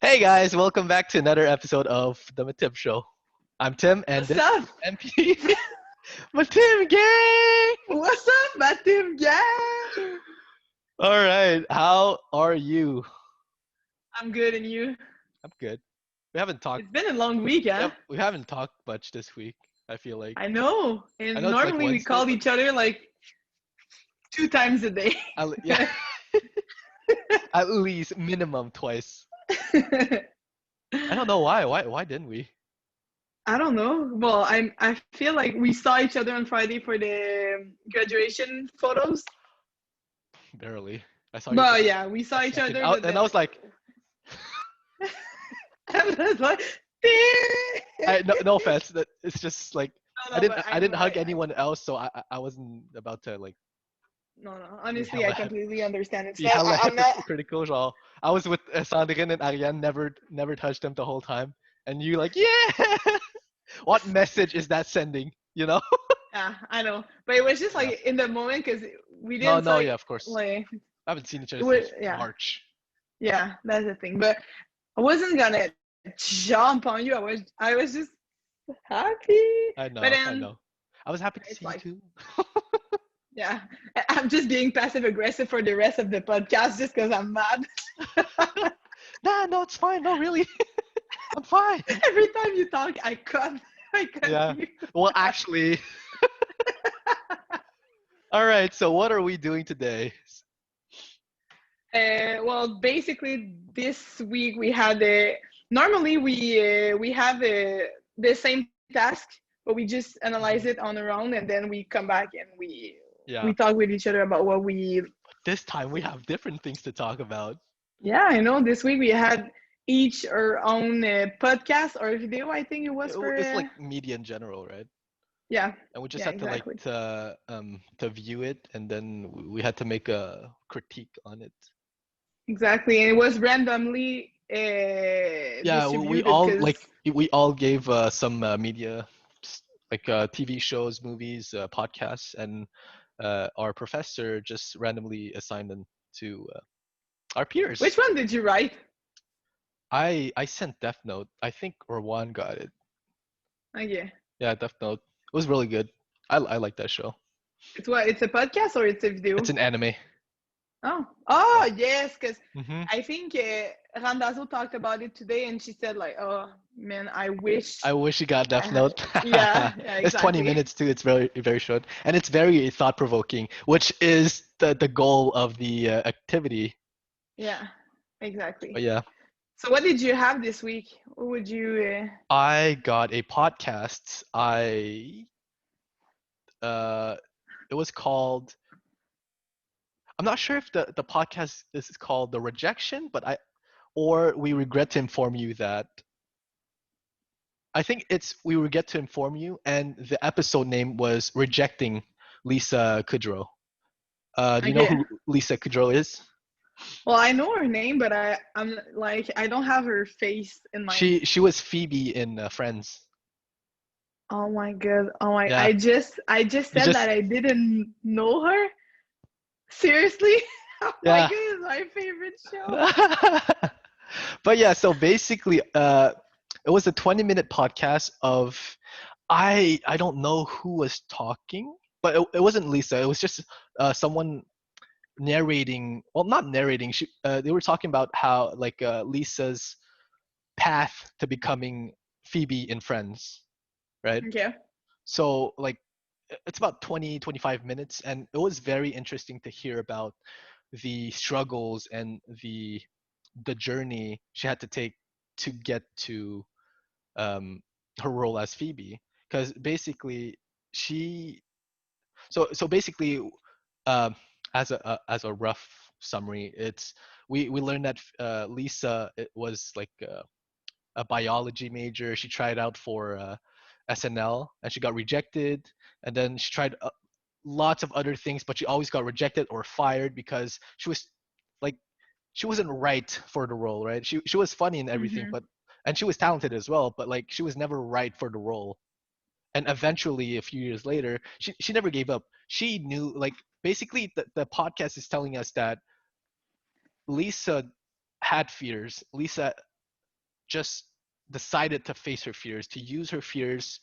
Hey guys, welcome back to another episode of the Matim Show. I'm Tim, and What's this up? is MP Matim Gang. What's up, Matim gang? All right, how are you? I'm good, and you? I'm good. We haven't talked. It's been a long week, huh? We haven't talked much this week. I feel like I know. I know And it's like normally we Wednesday, call but each other like 2 times a day. yeah, at least minimum twice. I don't know why. Why didn't we? I don't know. Well, I feel like we saw each other on Friday for the graduation photos. Barely. I saw you for But like yeah, we a saw each second, other, but and I then was like, I was like, no offense. That it's just like no, no, but I I know, didn't hug anyone else, so I wasn't about to like no. be Honestly, I hella completely understand. It's be not. hella I'm not. hypocritical. So I was with Sandrine and Ariane, never touched them the whole time, and you like, yeah. What message is that sending? You know? Yeah, I know, but it was just Yeah. like in the moment because we No, didn't no, yeah, of course. like I haven't seen each other it was since yeah, March. yeah, that's the thing. But I wasn't gonna jump on you. I was just happy, but I then know. I was happy to it's see you like too. yeah, I'm just being passive aggressive for the rest of the podcast just because I'm mad. Nah, no, it's fine. No, really, I'm fine. Every time you talk, I cut, I cut Yeah. you. Well, actually, all right. So what are we doing today? Well, basically, this week we had normally we have the same task, but we just analyze it Mhm. on our own, and then we come back and we Yeah. talk with each other about what we. This time we have different things to talk about. Yeah, I know. This week we had each our own podcast or video. I think it was for. It's like media in general, right? Yeah, And we just yeah, had to like exactly, to view it, and then we had to make a critique on it. exactly, and it was randomly Yeah, we distributed all because gave some media, like TV shows, movies, podcasts, and our professor just randomly assigned them to our which peers. one did you write? I sent Death Note. I think Orwan got it. Okay. Yeah, Death Note. It was really good. I like that show. It's what? It's a podcast or it's a It's video? an anime. Oh, Yeah. yes, because Hmm. I think Randazzo talked about it today, and she said like, "Oh man, I wish I wish you got I Death had." Note. Yeah, It's 20 exactly. minutes too. It's very short, and it's very thought provoking, which is the goal of the activity. Yeah, But exactly. yeah, So, what did you have this week? What would you? I got a podcast. I uh, it was called. I'm not sure if the podcast is called The Rejection, but or we regret to inform you that. I think it's we regret to inform you, and the episode name was Rejecting Lisa Kudrow. Do you know Okay. who Lisa Kudrow is? Well, I know her name, but I'm like I don't have her face in my. She was Phoebe in Friends. Oh my god! Oh my! Yeah, I just you said just that I didn't know her. Seriously? Oh my yeah. god! It's my favorite show. But yeah, so basically, it was a 20-minute podcast of I don't know who was talking, but it wasn't Lisa. It was just someone narrating. Well, not narrating. They were talking about how like Lisa's path to becoming Phoebe in Friends, right? Okay. So like it's about 20-25 minutes, and it was very interesting to hear about the struggles and the journey she had to take to get to um, her role as Phoebe. Because basically, she so basically, um, as a rough summary, it's we learned that Lisa it was like a biology major. She tried out for SNL and she got rejected, and then she tried lots of other things, but she always got rejected or fired because she was like she wasn't right for the role, right? She was funny and everything, Mm-hmm. but and she was talented as well, but like she was never right for the role. And eventually, a few years later, she never gave up. She knew like basically the podcast is telling us that Lisa had fears. Lisa just decided to face her fears, to use her fears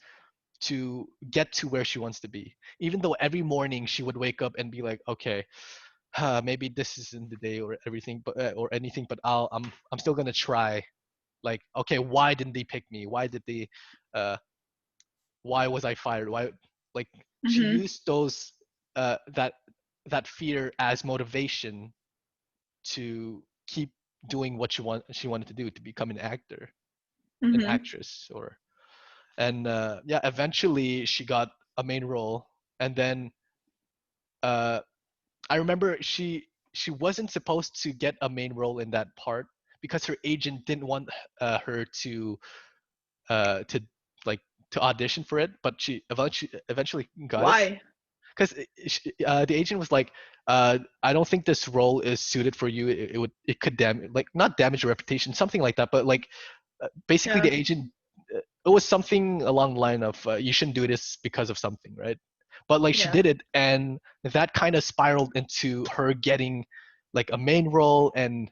to get to where she wants to be. Even though every morning she would wake up and be like, okay, maybe this isn't the day or everything, but or anything, but I'm still gonna try. Like, okay, why didn't they pick me? Why did they? Uh, why was I fired? Why? Like, she Mm-hmm. used those that fear as motivation to keep doing what she wanted to do, to become an actor, an Mm-hmm. actress, or and yeah, eventually she got a main role, and then uh, I remember she wasn't supposed to get a main role in that part because her agent didn't want her to like to audition for it, but she eventually got it Why? because the agent was like, I don't think this role is suited for you. It could damage, like, not damage your reputation, something like that. But like basically Yeah. the agent, it was something along the line of you shouldn't do this because of something, right? But like she Yeah. did it, and that kind of spiraled into her getting like a main role and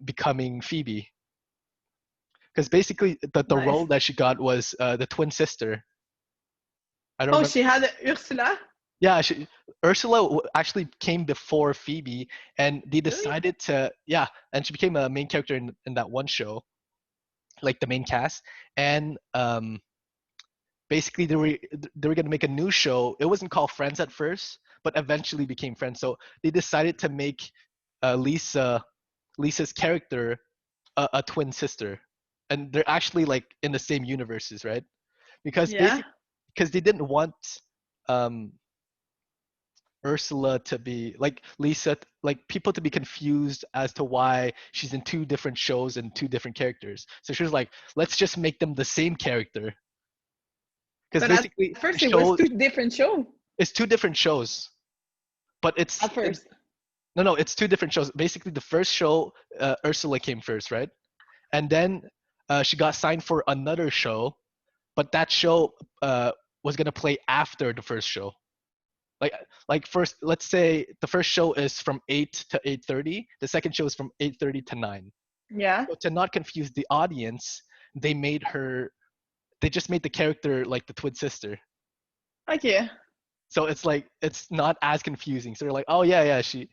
becoming Phoebe. Because basically the Nice. role that she got was the twin sister. I don't Oh, remember. she had Ursula? Yeah, Ursula actually came before Phoebe, and they Really? decided to, yeah, and she became a main character in that one show, like the main cast, and basically they were gonna make a new show. It wasn't called Friends at first, but eventually became Friends. So they decided to make Lisa's character a twin sister, and they're actually like in the same universes, right? Because Yeah. because they didn't want um Ursula to be like Lisa, like people to be confused as to why she's in two different shows and two different characters. So she was like, let's just make them the same character. Because But at basically the first it was show two different shows. is two different shows, but At first. no, it's two different shows. Basically, the first show, Ursula came first, right? And then she got signed for another show, but that show was gonna play after the first show. like like first, let's say the first show is from 8 to 8:30, the second show is from 8:30 to 9. Yeah. So to not confuse the audience, they just made the character like the twin sister, Okay. so it's like it's not as confusing. So they're like, oh yeah, yeah, she,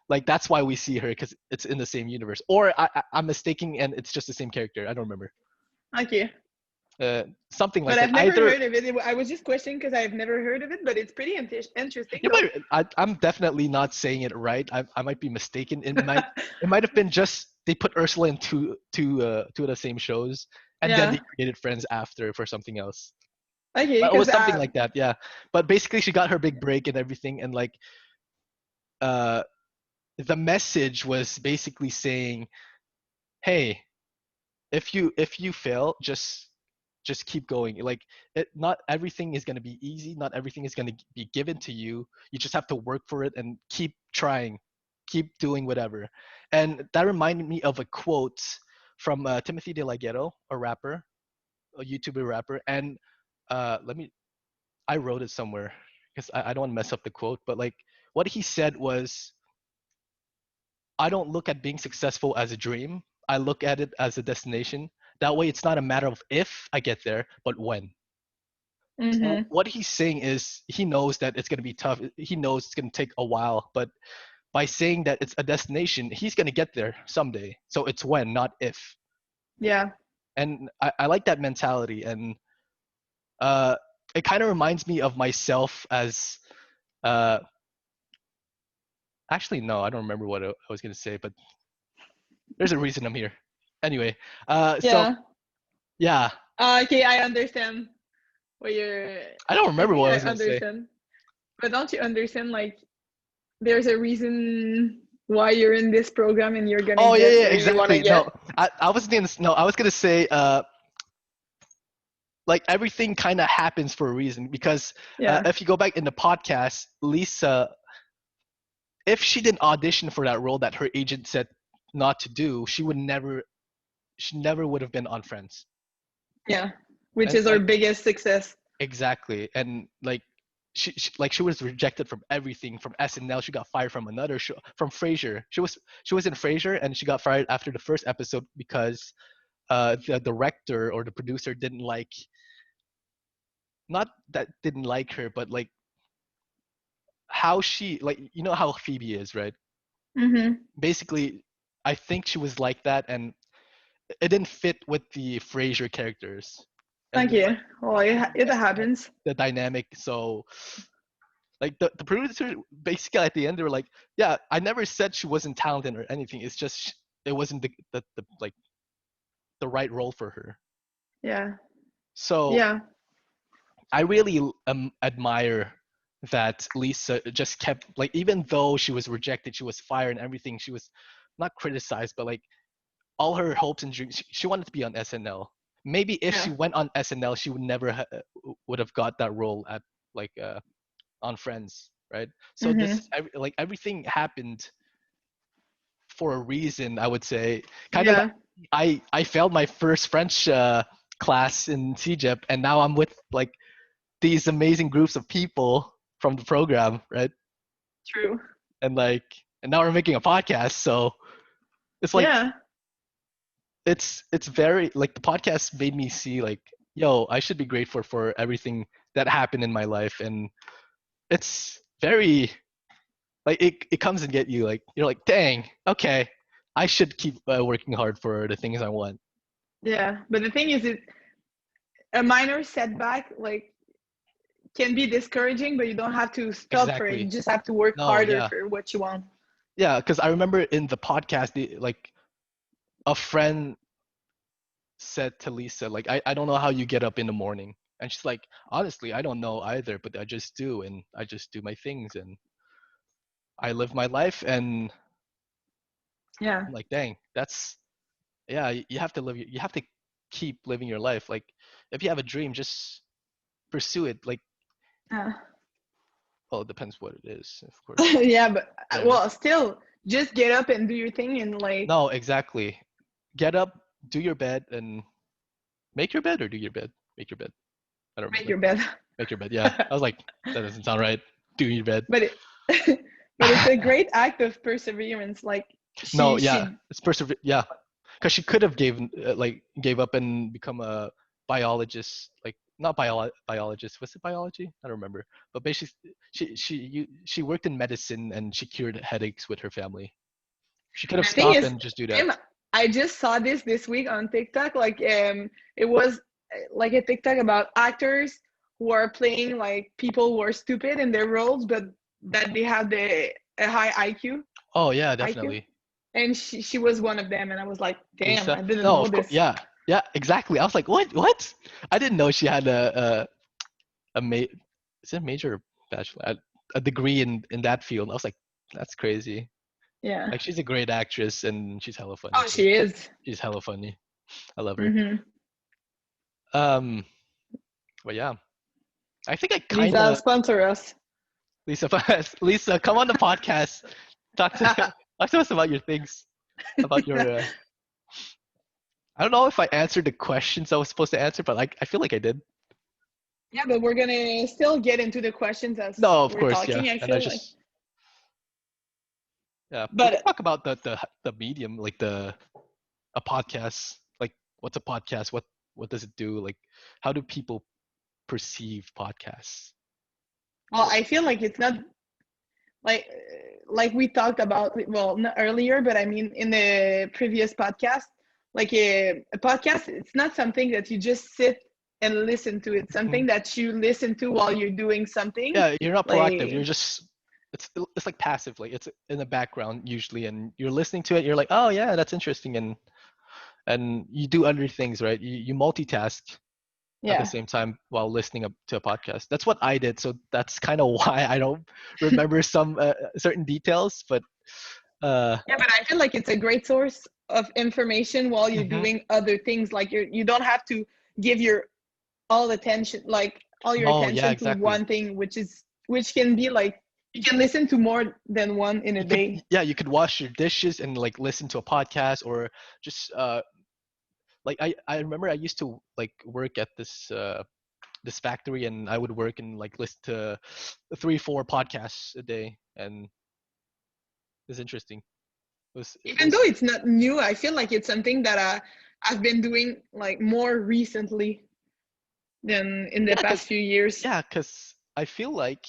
like, that's why we see her, because it's in the same universe, or I'm mistaking and it's just the same character. I don't remember. Okay. Something like But that, I've never either. heard of it. I was just questioning because I've never heard of it, but it's pretty interesting You though. might. I'm definitely not saying it right. I might be mistaken. It might have been just they put Ursula in two of the same shows, and then they Yeah. created Friends after for something else. Okay, But it because was something like that, yeah. But basically, she got her big break and everything, and like uh, the message was basically saying, "Hey, if you fail, just keep going. Like, not everything is going to be easy, not everything is going to be given to you. You just have to work for it and keep trying, keep doing whatever." And that reminded me of a quote from Timothy De La Ghetto, a rapper, a YouTuber rapper. And let me, I wrote it somewhere because I don't want to mess up the quote, but like what he said was, I don't look at being successful as a dream. I look at it as a destination. That way, it's not a matter of if I get there, but when. So mm-hmm. what he's saying is he knows that it's going to be tough. He knows it's going to take a while, but by saying that it's a destination, he's going to get there someday. So it's when, not if. Yeah. And I like that mentality. And uh, it kind of reminds me of myself as uh, actually, no, I don't remember what I was going to say, but there's a reason I'm here. Anyway, so Yeah. yeah, Okay, I understand what you're. I don't I remember think what I I was going to say. understand. But don't you understand? Like, there's a reason why you're in this program and you're gonna Oh yeah, get yeah, where you wanna exactly. get. No, I was gonna no, I was gonna say like everything kind of happens for a reason, because Yeah. if you go back in the podcast, Lisa, if she didn't audition for that role that her agent said not to do, she never would have been on Friends. Yeah. Which And is our like, biggest success. exactly. And like she was rejected from everything, from SNL. She got fired from another show, from Frasier. She was in Frasier, and she got fired after the first episode because the director or the producer didn't like, not that didn't like her, but like how she, like, you know how Phoebe is, right? Mm-hmm. Basically, I think she was like that, and it didn't fit with the Frasier characters, and Okay. like Well, it happens. the dynamic. So like the producer basically at the end they were like, yeah, I never said she wasn't talented or anything. It's just it wasn't the like the right role for her. Yeah. So Yeah. I really admire that Lisa just kept, like, even though she was rejected, she was fired and everything, she was not criticized, but like all her hopes and dreams, she wanted to be on SNL. Maybe if Yeah. she went on SNL, she would never would have got that role at like on Friends, right? So this Mm-hmm. is like everything happened for a reason, I would say. Kind of, Yeah. I failed my first French class in CEGEP, and now I'm with like these amazing groups of people from the program, right? True. And like, and now we're making a podcast, so it's like Yeah. it's very like the podcast made me see like, yo, I should be grateful for everything that happened in my life, and it's very like it comes and get you, like you're like, dang, okay, I should keep working hard for the things I want. Yeah. But the thing is, a minor setback like can be discouraging, but you don't have to stop for it. You Exactly. just have to work No, harder yeah, for what you want. yeah, because I remember in the podcast, like a friend said to Lisa, like, I don't know how you get up in the morning. And she's like, honestly, I don't know either, but I just do, and I just do my things, and I live my life, and Yeah. I'm like, dang, that's, yeah, you have to you have to keep living your life. Like, if you have a dream, just pursue it. Like, Yeah. well, it depends what it is, of course. Yeah, but Yeah. well, still, just get up and do your thing and like No, exactly. Get up, do your bed, and make your bed, or do your bed. Make your bed. I don't make remember. your bed. Make your bed. Yeah. I was like, that doesn't sound right. Do your bed. But but it's a great act of perseverance. Like No, she yeah, she it's yeah, because she could have gave up and become a biologist, like not biologist. Was it biology? I don't remember. But basically, she worked in medicine and she cured headaches with her family. She could have the thing stopped is, and just do that. Tim, I just saw this week on TikTok. Like it was like a TikTok about actors who are playing like people who are stupid in their roles, but that they have a high IQ. Oh yeah, IQ. definitely. And she was one of them, and I was like, damn, Lisa. I didn't No, know of course. this. Yeah, yeah, exactly. I was like, what? What? I didn't know she had a is it a major or bachelor? A degree in that field. I was like, that's crazy. Yeah. Like, she's a great actress and she's hella funny Oh, too. she is. She's hella funny. I love her. Mm-hmm. Um, but yeah, I think I kind Lisa, of sponsor us. Lisa. Lisa, come on the podcast. Talk to talk to us about your things. About your. I don't know if I answered the questions I was supposed to answer, but like I feel like I did. Yeah, but we're gonna still get into the questions as No, of we're course, yeah. talking. I And I feel like, just yeah, we can but talk about the medium, like a podcast. Like, what's a podcast? What does it do? Like, how do people perceive podcasts? well, I feel like it's not like we talked about well not earlier, but I mean in the previous podcast, like a podcast, it's not something that you just sit and listen to. It's Mhm. something that you listen to while you're doing something. Yeah, you're not proactive. You're Like just it's like passive. Like, it's in the background usually, and you're listening to it. You're like, oh yeah, that's interesting, and you do other things, right? You multitask at the yeah. same time while listening up to a podcast. That's what I did. So that's kind of why I don't remember some certain details, but Yeah, but I feel like it's a great source of information while you're mhm. doing other things. Like you don't have to give your all attention, like all your No, yeah, attention to exactly. one thing, which can be like you can listen to more than one in a You could, day. yeah, you could wash your dishes and like listen to a podcast, or just like I remember I used to like work at this factory, and I would work and like listen to 3 4 podcasts a day, and it's interesting. It Even was though it's not new, I feel like it's something that I've been doing like more recently than in the Yeah, past cause few years. yeah, cause I feel like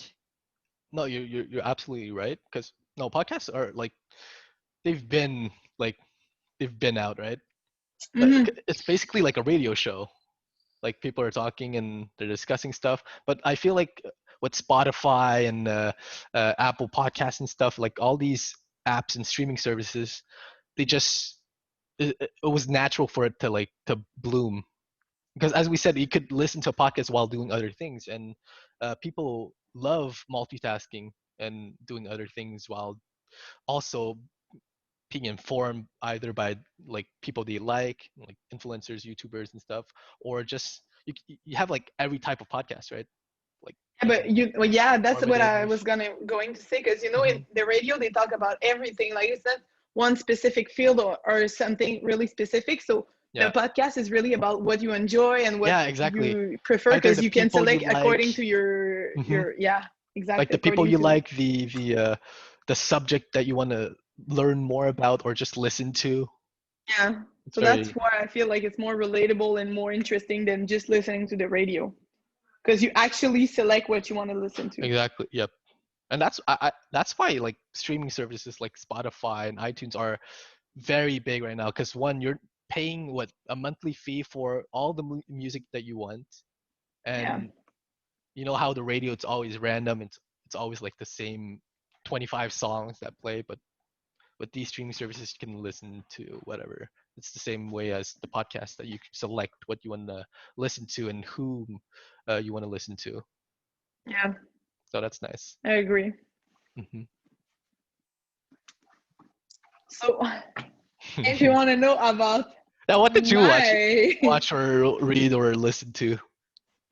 no, you're absolutely right. Cause no, podcasts are like they've been like they've been out, right? But Hmm. it's basically like a radio show. Like people are talking and they're discussing stuff. But I feel like with Spotify and Apple Podcasts and stuff, like all these apps and streaming services, they just it was natural for it to like to bloom because as we said, you could listen to a podcast while doing other things, and people love multitasking and doing other things while also being informed either by like people they like influencers, YouTubers, and stuff, or just you have like every type of podcast, right? Like Yeah, you can but well, yeah, that's what informative. I was going to say, because in Hmm. the radio they talk about everything. Like it's not one specific field or something really specific. So the Yeah, podcast is really about what you enjoy and what yeah, exactly. you prefer, Either because the you can people you select like, according to your hmm your yeah, like exactly, the people according you to like, the subject that you want to learn more about or just listen to. yeah. It's So that's very why I feel like it's more relatable and more interesting than just listening to the radio, because you actually select what you want to listen to. exactly, yep. And that's why like streaming services like Spotify and iTunes are very big right now because one, you're paying what a monthly fee for all the music that you want, Yeah. and you know how the radio it's always random. It's always like the same 25 songs that play, but with these streaming services you can listen to whatever. It's the same way as the podcast that you can select what you want to listen to and whom you want to listen to. Yeah, So that's nice. I agree. Hmm. So if you want to know about Now, what did you my watch or read or listen to?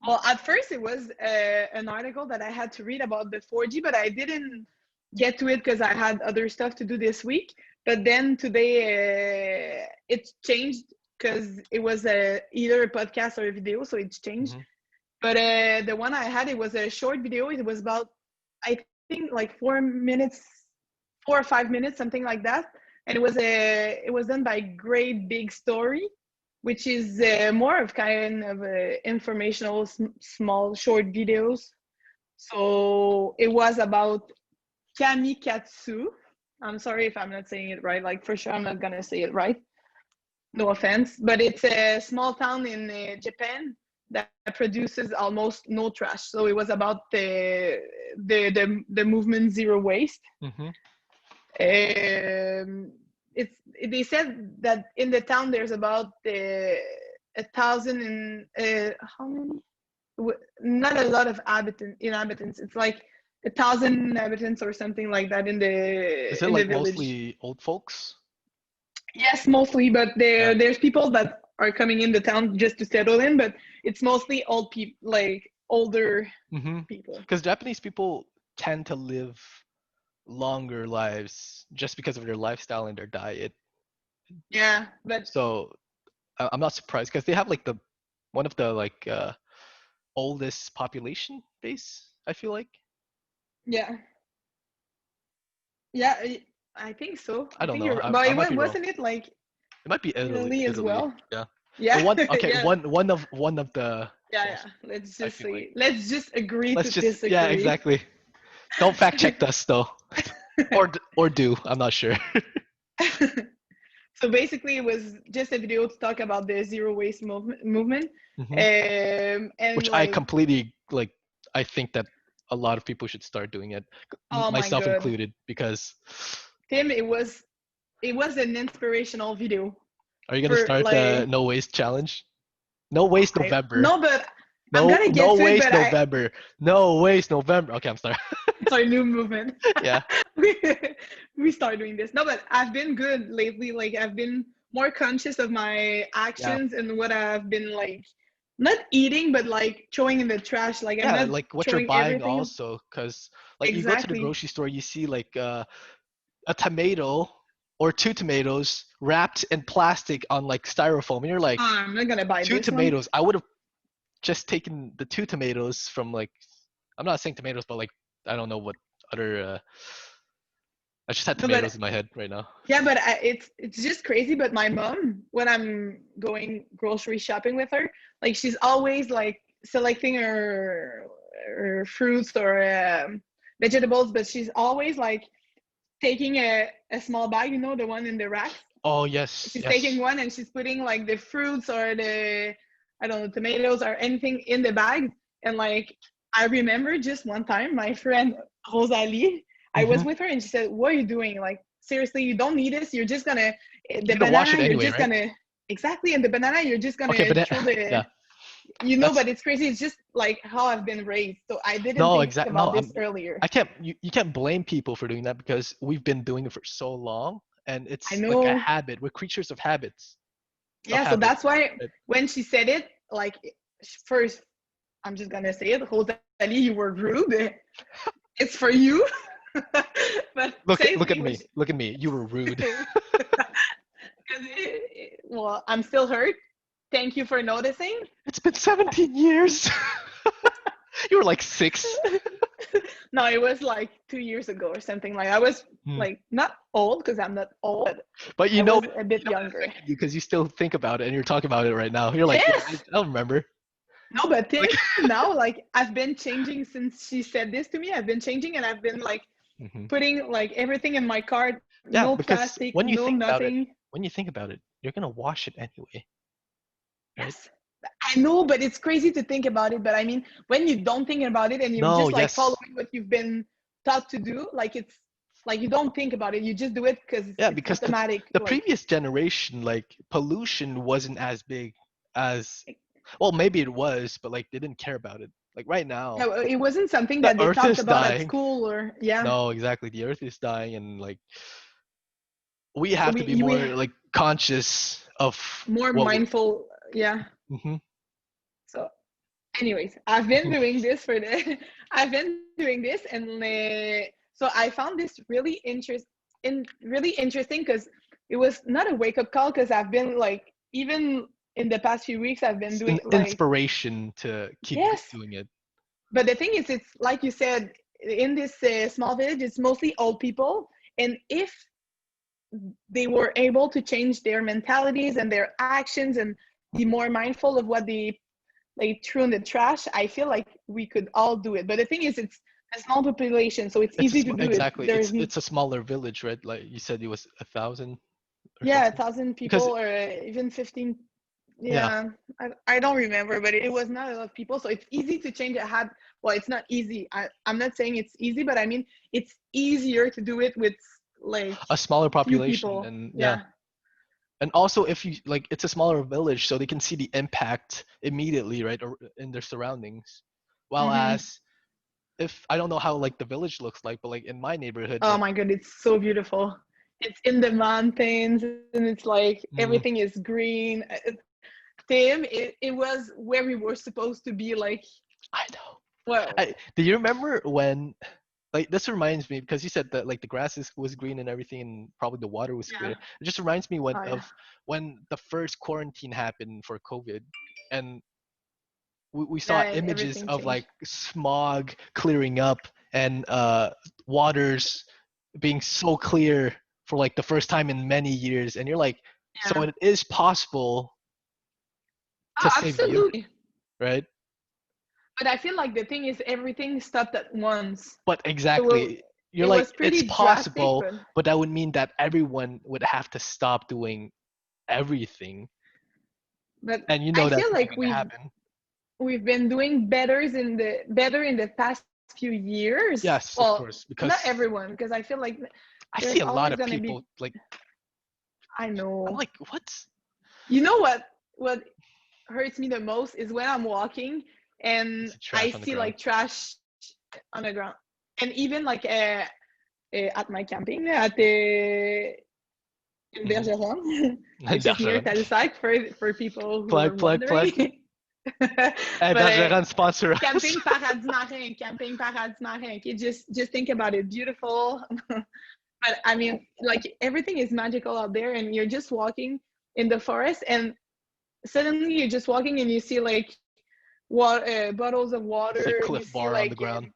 well, at first it was an article that I had to read about the 4G, but I didn't get to it because I had other stuff to do this week. But then today it changed because it was either a podcast or a video, so it's changed. Hmm. But the one I had, it was a short video. It was about, I think, like 4 minutes, 4 or 5 minutes, something like that. And it was done by Great Big Story, which is more of kind of informational, small, short videos. So it was about Kamikatsu. I'm sorry if I'm not saying it right. Like for sure, I'm not gonna say it right. No offense, but it's a small town in Japan that produces almost no trash. So it was about the movement zero waste. Hmm. Um, it's they said that in the town there's about 1,000 and how many? Not a lot of inhabitants. It's like 1,000 inhabitants or something like that Is it in the like village. mostly old folks? Yes, mostly, but Yeah. there's people that are coming in the town just to settle in, but it's mostly old people, like older Hmm. people. Because Japanese people tend to live longer lives just because of their lifestyle and their diet. Yeah, but So I'm not surprised because they have like the one of the like oldest population base. I feel like yeah, yeah, I think so. I I don't think know. you're, but I might be wrong. wasn't it like It might be Italy. Italy as Italy. well? Yeah. Or Yeah, one. Okay. yeah, One of the yeah, most. yeah. Let's I just feel like. say, let's just agree to Let's just. Yeah. disagree. Exactly. Don't fact check us though, or do. I'm not sure. So basically, it was just a video to talk about the zero waste movement, Hmm. and Which I like, completely like. I think that a lot of people should start doing it, oh my myself god, included, because Tim, it was an inspirational video are you gonna for start the like no waste challenge? No waste I November. no, but I'm No gonna no get to it. waste But November. No waste November. Okay, I'm sorry. it's our new movement. Yeah. we we start doing this. No, but I've been good lately. Like I've been more conscious of my Yeah. actions and what I've been like not eating, but like throwing in the trash. Like I'm Yeah, not like what you're throwing buying everything. also, because like you go to the Exactly. grocery store, you see like a tomato or two tomatoes wrapped in plastic on like styrofoam, and you're like, I'm not gonna buy two this one. tomatoes. I would have just taken the two tomatoes from like, I'm not saying tomatoes, but like I don't know what other. I just had No, but tomatoes in my head right now. yeah, but it's just crazy. But my mom when I'm going grocery shopping with her. Like she's always like selecting her fruits or vegetables, but she's always like taking a small bag, you know, the one in the racks. Oh yes, She's taking yes. one and she's putting like the fruits or the, I don't know, tomatoes or anything in the bag. And like I remember just one time my friend Rosalie, I was Hmm. with her and she said, "What are you doing? Like seriously, you don't need this. You're just gonna the You're gonna wash banana. it You're anyway, just right? gonna exactly, and the banana you're just Okay, gonna but then, throw the, yeah, you know." that's But it's crazy. It's just like how I've been raised. So I didn't no think exact. No, about this earlier. I can't. You can't blame people for doing that because we've been doing it for so long, and I it's like a know. habit. We're creatures of habits. Of Yeah. So habit. that's why Right? when she said it, like first, I'm just gonna say it, Rosalie, you were rude. It's for you. But Look at secondly, me. which Look at me. You were rude. well, I'm still hurt. Thank you for noticing. It's been 17 years. You were like 6. No, it was like 2 years ago or something. Like I was Hmm. like not old because I'm not old, but But I you know, was a bit it younger. affected you because you still think about it and you're talking about it right now. You're like, yeah, Yes. I don't remember. No, but Like, till now, like I've been changing since she said this to me. I've been changing and I've been like hmm putting like everything in my cart, yeah, no because plastic, no nothing. when you think about it, you're gonna wash it anyway, right? Yes. I know, but it's crazy to think about it. But I mean, when you don't think about it and you're No, just like yes, following what you've been taught to do, like it's like you don't think about it. You just do it because yeah, it's because automatic. the Like previous generation, like pollution wasn't as big as, well, maybe it was, but like they didn't care about it. Like right now, yeah, it wasn't something the that they Earth talked is about at dying. school or yeah. No, exactly, the Earth is dying, and like we So have to be we more like conscious of more what we. mindful. Yeah. Mhm. So anyways, I've been doing this for the I've been doing this and so I found this really interesting because it was not a wake up call because I've been like even in the past few weeks I've been It's doing an like inspiration to keep yes, doing it. but the thing is it's like you said in this small village it's mostly old people, and if they were able to change their mentalities and their actions and be more mindful of what they threw in the trash, I feel like we could all do it. But the thing is, it's a small population, so it's easy to do it. Exactly. There's It's a smaller village, right? Like you said, it was 1,000 or yeah, a something. thousand Because people or even 15. yeah, Yeah, I don't remember, but it was not a lot of people, so it's easy to change a habit. Well, it's not easy. I'm not saying it's easy, but I mean it's easier to do it with like a smaller few population, people. and yeah, Yeah. and also if you like, it's a smaller village, so they can see the impact immediately, right, or in their surroundings. While Mm-hmm. as if I don't know how like the village looks like, but like in my neighborhood, Oh like my god, it's so beautiful. It's in the mountains and it's like mm, everything is green. Tim, it was where we were supposed to be like, I know. well, Do you remember when, like, this reminds me because you said that like the grass was green and everything, and probably the water was clear. yeah. It just reminds me Oh yeah. of when the first quarantine happened for COVID, and we saw Yeah, and images everything of changed. like smog clearing up and waters being so clear for like the first time in many years, and you're like, so Yeah. it is possible to Oh, save the earth, absolutely. right? But I feel like the thing is everything stopped at once. But It was exactly, you're it like, was it's pretty drastic, possible, but but that would mean that everyone would have to stop doing everything, and you I know that's feel not like going to happen. we've been doing better in the past few years. Yes, of Well, course, not because everyone, because I feel like I see there's a lot always of gonna be. people like, I I'm know. like, what's You know what hurts me the most is when I'm walking and the I trash on the see ground? like trash on the ground, and even like at my camping at the in Mm-hmm. Bergeron, which is near Bergeron. Tadoussac for people who are Plug. wondering. Hey, But Bergeron sponsor us. Camping Paradis Marin, Camping Paradis Marin. Okay, just think about it, beautiful. But I mean, like everything is magical out there, and you're just walking in the forest, and suddenly you're just walking, and you see like bottles of It's like water. You Cliff see Bar on like the ground.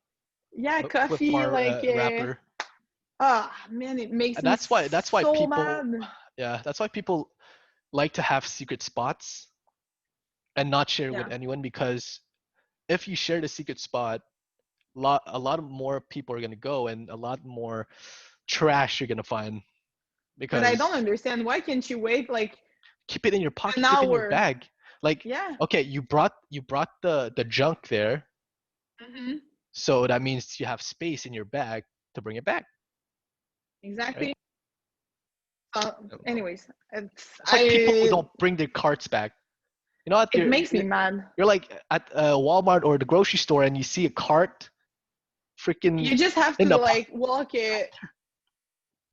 yeah, Cliff coffee. Bar Like wrapper. ah man, it makes And me that's why so people, mad. yeah, that's why people like to have secret spots and not share Yeah. with anyone, because if you share the secret spot, a lot of more people are gonna go, and a lot more trash you're gonna find. But I don't Because understand. Why can't you wait like keep it in your an pocket, keep it in your hour? bag. Like, Yeah. okay, you brought the junk there, Hmm. so that means you have space in your bag to bring it back, right? Exactly. I don't know. Anyways, It's like people who don't I bring their carts back. You know what? it makes me mad. You're like at Walmart or the grocery store, and you see a cart freaking You just have in to the like walk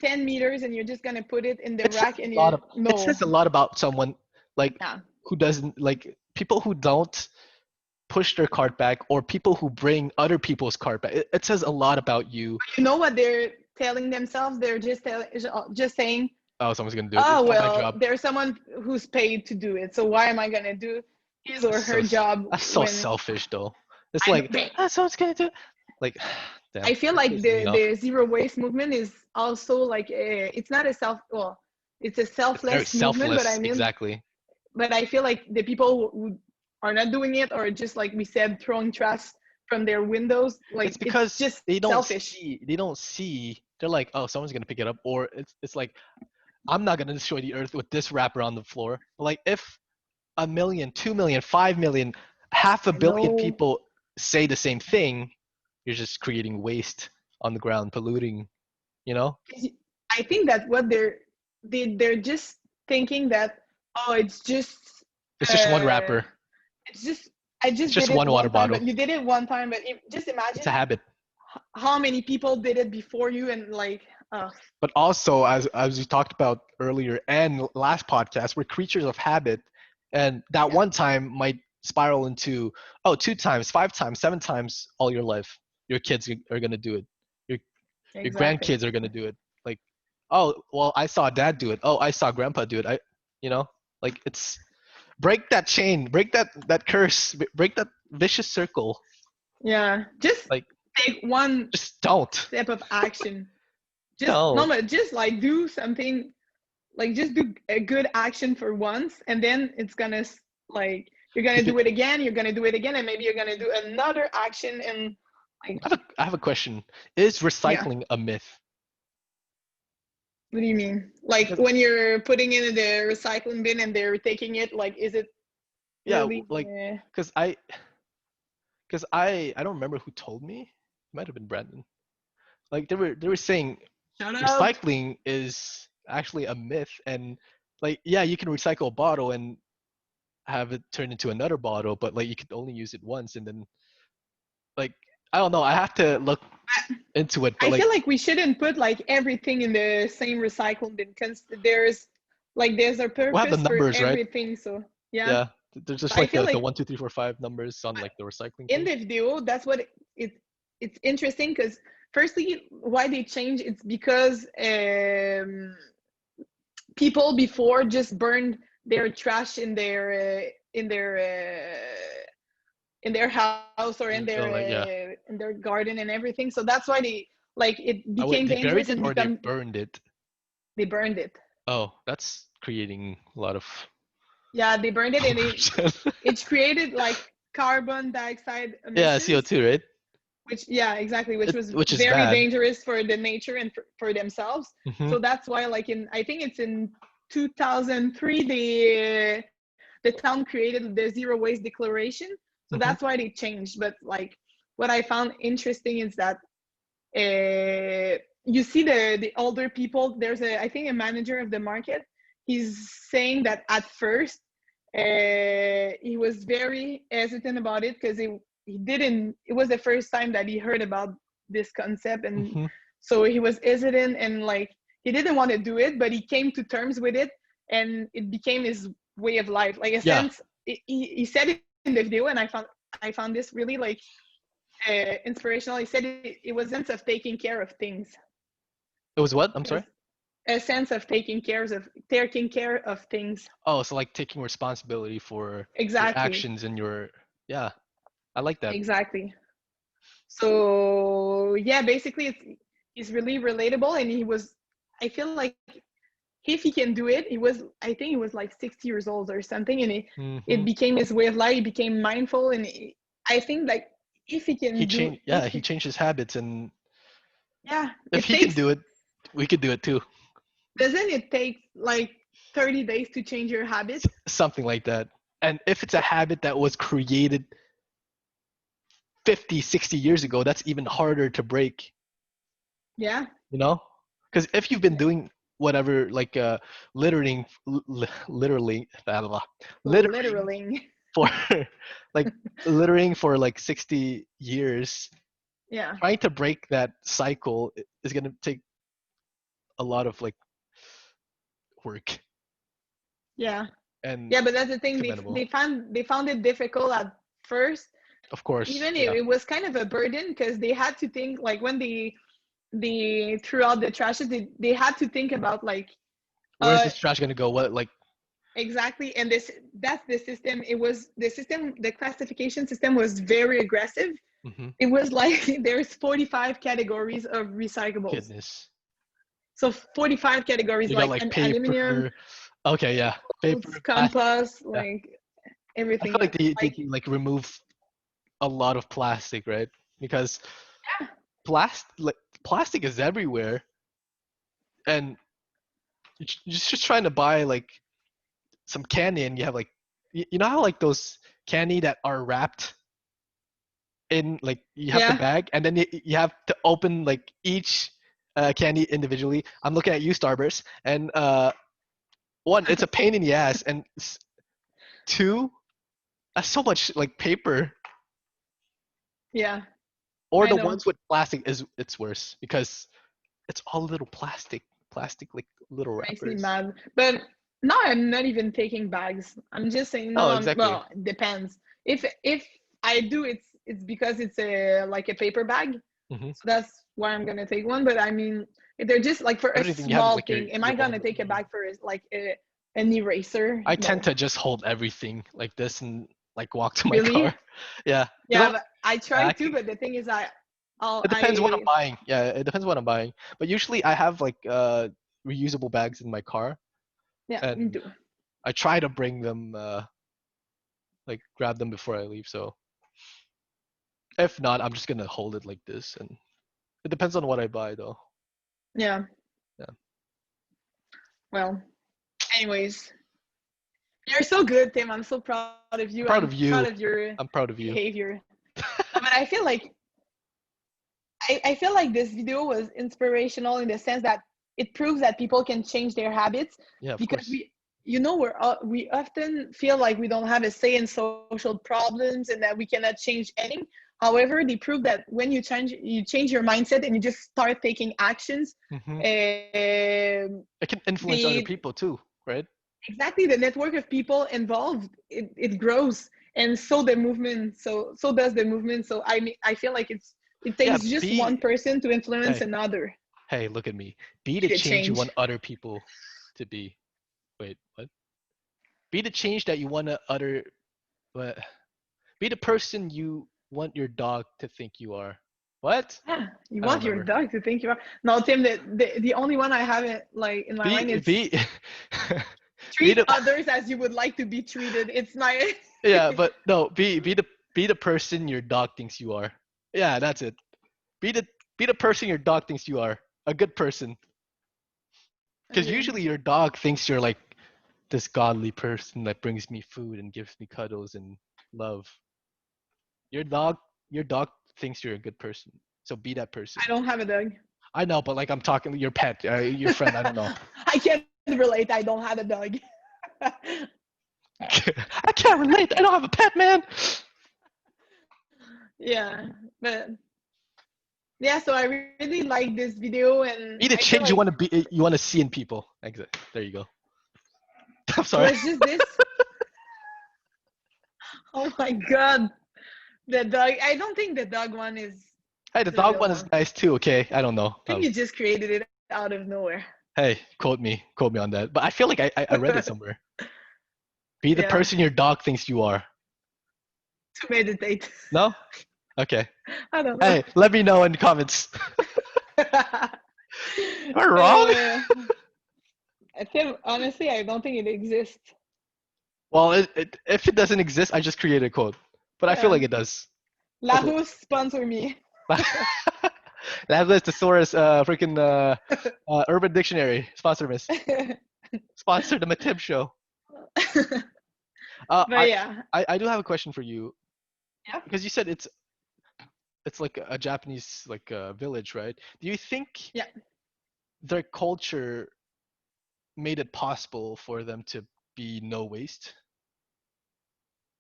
10 meters and you're just gonna put it in the it says rack and a lot you of it no. says a lot about someone, like, Yeah. who doesn't, like, people who don't push their cart back, or people who bring other people's cart back. It says a lot about you. You know what they're telling themselves? They're just saying, Oh, someone's gonna do it. oh It's not my well, job. there's someone who's paid to do it, so why am I gonna do his or That's her job that's so when selfish though. It's I know like, someone's gonna do it. Like, damn, I feel it's like pissing me the off. the zero waste movement is also like it's not a it's a It's very selfless movement, selfless, exactly. but I feel like the people who are not doing it or just like we said throwing trash from their windows, It's like it's because just selfish. they don't see, they're like, oh, someone's gonna pick it up, or it's like, I'm not gonna destroy the earth with this wrapper on the floor. Like, if a million, 2 million, 5 million, half a I billion know. people say the same thing, you're just creating waste on the ground, polluting, you know? I think that what they're just thinking that oh It's just one uh wrapper. it's just I It's just just did it one water one time, bottle. but you did it one time, but just It's a imagine habit. how many people did it before you and like But also, as we talked about earlier and last podcast, we're creatures of habit, and that yeah, one time might spiral into, oh, 2 times, 5 times, 7 times all your life. Your kids are gonna do it. Your your exactly. grandkids are gonna do it. Like, oh, well, I saw dad do it. Oh, I saw grandpa do it. You know, like, it's, break that chain, break that curse, break that vicious circle. Yeah, just Like, take one just don't, step of action. Just no, don't. but just like do something, like just do a good action for once, and then it's gonna like you're gonna Keep it. do it again, you're gonna do it again, and maybe you're gonna do another action, and like I have a question. Is yeah. recycling a myth? What do you mean? Like Because, when you're putting it in the recycling bin and they're taking it, like is it yeah, really? like, because I don't remember who told me. It might have been Brandon. Like, they were saying Shout out. recycling is actually a myth, and, like, yeah, you can recycle a bottle and have it turn into another bottle, but, like, you can only use it once, and then, like, I don't know. I have to look into it, but, I like, feel like we shouldn't put like everything in the same recycling bin because there's a we'll have the purpose for numbers, right? everything. So yeah, Yeah, there's just I like feel the like 1, 2, 3, 4, 5 numbers on, like, the recycling in thing. the video that's what it it's interesting because firstly why they change it's because people before just burned their trash in their house or Oh, like, yeah. in their garden and everything. So that's why they like it Oh, wait, became they dangerous buried it and or they become burned it? they burned it. Oh, that's creating a lot of Yeah, they burned it and pollution. it's created like carbon dioxide Yeah, emissions, CO2, right? which yeah exactly, which was Which is very bad. dangerous for the nature and for themselves. Hmm. So that's why like in I think it's in 2003 the town created the zero waste declaration. So that's Hmm. why they changed. But like what I found interesting is that you see the older people. There's a I think a manager of the market. He's saying that at first he was very hesitant about it because he didn't. It was the first time that he heard about this concept, and Hmm. so he was hesitant and like he didn't want to do it, but he came to terms with it, and it became his way of life. Like a Yeah. sense, he said it in the video, and I found this really like inspirational. He said it was a sense of taking care of things. It was what? I'm sorry? A sense of taking care of things. Oh, so, like, taking responsibility for your Exactly, actions and your, yeah, I like that. exactly. So yeah, basically it's he's really relatable, and he was. I feel like if he can do it, I think he was like 60 years old or something, and it Hmm. became his way of life. He became mindful, and I think like if he He can do, changed. Yeah, he changed his habits, and yeah, if it he can takes, do it, we could do it too. doesn't it take like 30 days to change your habits? Something like that. And if it's a habit that was created 50, 60 years ago, that's even harder to break, Yeah, you know? Because if you've been doing whatever, like littering, literally, blah, blah, blah, littering literally. for, like, littering for like 60 years, Yeah, trying to break that cycle is going to take a lot of like work yeah, and yeah. But that's the thing. commendable. They found it difficult at first. Of course, Even yeah. it was kind of a burden because they had to think like when they threw out the trashes, they had to think about like Where's uh this trash going to go? What, like, exactly, and that's the system. It was the system. The classification system was very aggressive. hmm It was like there's 45 categories of recyclables. goodness. So 45 categories You got like like an aluminum, paper. Okay, yeah. Paper, plastic. compass, Yeah. like I feel everything. like they Like can like remove a lot of plastic, right? Because yeah, plastic is everywhere, and you're just trying to buy like some candy, and you have like, you know how like those candy that are wrapped in, like, you have the yeah, bag, and then you have to open like each candy individually. I'm looking at you, Starburst, and one, it's a pain in the ass, and two, that's so much like paper. yeah. Or I the know. ones with plastic, is it's worse because it's all little plastic like little Makes me wrappers. mad. But now I'm not even taking bags. I'm just saying no. Oh, exactly. Well, it depends. If I do, it's because it's a like a paper bag. Hmm. So that's why I'm gonna take one. But I mean, if they're just like for a Everything you have is small like thing, am I your own gonna take a little. bag for like an eraser? I tend No, to just hold everything like this and like walk to my really. car. Yeah, Yeah, because but I try I to. can, But the thing is, I'll it depends what I'm I buying. Yeah, it depends what I'm buying. But usually I have like reusable bags in my car, yeah, me and too. I try to bring them like grab them before I leave. So if not, I'm just gonna hold it like this, and it depends on what I buy though. Yeah. Yeah, Well, anyways, you're so good, Tim. I'm so proud of I'm you. proud I'm of proud you. of your I'm proud of you. behavior. No, but I feel like I feel like this video was inspirational in the sense that it proves that people can change their habits Yeah, of because course. we often feel like we don't have a say in social problems and that we cannot change anything. However, they prove that when you change your mindset and you just start taking actions, Hmm. It can influence other the people too, right? exactly the network of people involved it grows, and so the movement, so does the movement. So I mean, I feel like it Yeah, takes just one be person to influence hey, another. hey, look at me. Be Be the the change you want change. other people to be. Wait, what? Be the change that you want to other what? Be the person you want your dog to think you are. What? Yeah, you I don't want your remember. dog to think you are. No, Tim, the only one I have it like in my mind, it's Be be treat the others as you would like to be treated. It's my yeah, but no, be the person your dog thinks you are. Yeah, that's it. Be the be the person your dog thinks you are. A good person. Because okay. usually your dog thinks you're like this godly person that brings me food and gives me cuddles and love. Your dog, your dog thinks you're a good person. So be that person. I don't have a dog. I know, but like I'm talking your pet, your friend. I don't know. I can't relate. I don't have a dog. I can't relate. I don't have a pet, man. Yeah, but yeah, so I really like this video, and Be the I feel change you like want to be. You want to see in people. Exit. There you go. I'm it sorry. was just this. Oh my god, the dog. I don't think the dog one Hey, the is a dog real one is one. nice too. Okay, I don't know. I think you just created it out of nowhere. Hey, quote me on that. But I feel like I read it somewhere. Be the Yeah, person your dog thinks you are. to meditate. No? Okay. I don't know. Hey, let me know in the comments. Am I wrong? uh, I think honestly, I don't think it exists. Well, if it doesn't exist, I just created a quote. But I feel Yeah. like it does. Like, Larousse sponsor me. Labs thesaurus, freaking Urban Dictionary sponsor us. Sponsor the Matib show. Uh, But I, yeah, I do have a question for you yeah, because you said it's like a Japanese like village, right? Do you think yeah. their culture made it possible for them to be no waste?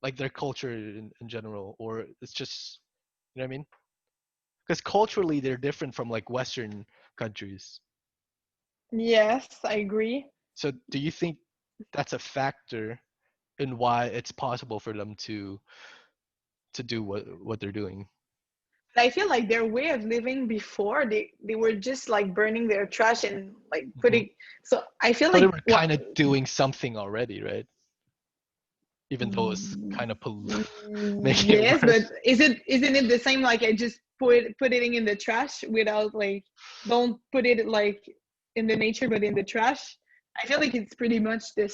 Like their culture in general, or it's just, you know what I mean? Because culturally they're different from like Western countries. Yes, I agree. So do you think that's a factor in why it's possible for them to do what they're doing? I feel like their way of living before they were just like burning their trash and like Hmm. putting. So I feel So they like were what. kind of doing something already, right? Even though it's kind of making it Yes, but worse. isn't it the same? Like I just put it in the trash without like don't put it like in the nature, but in the trash. I feel like it's pretty much the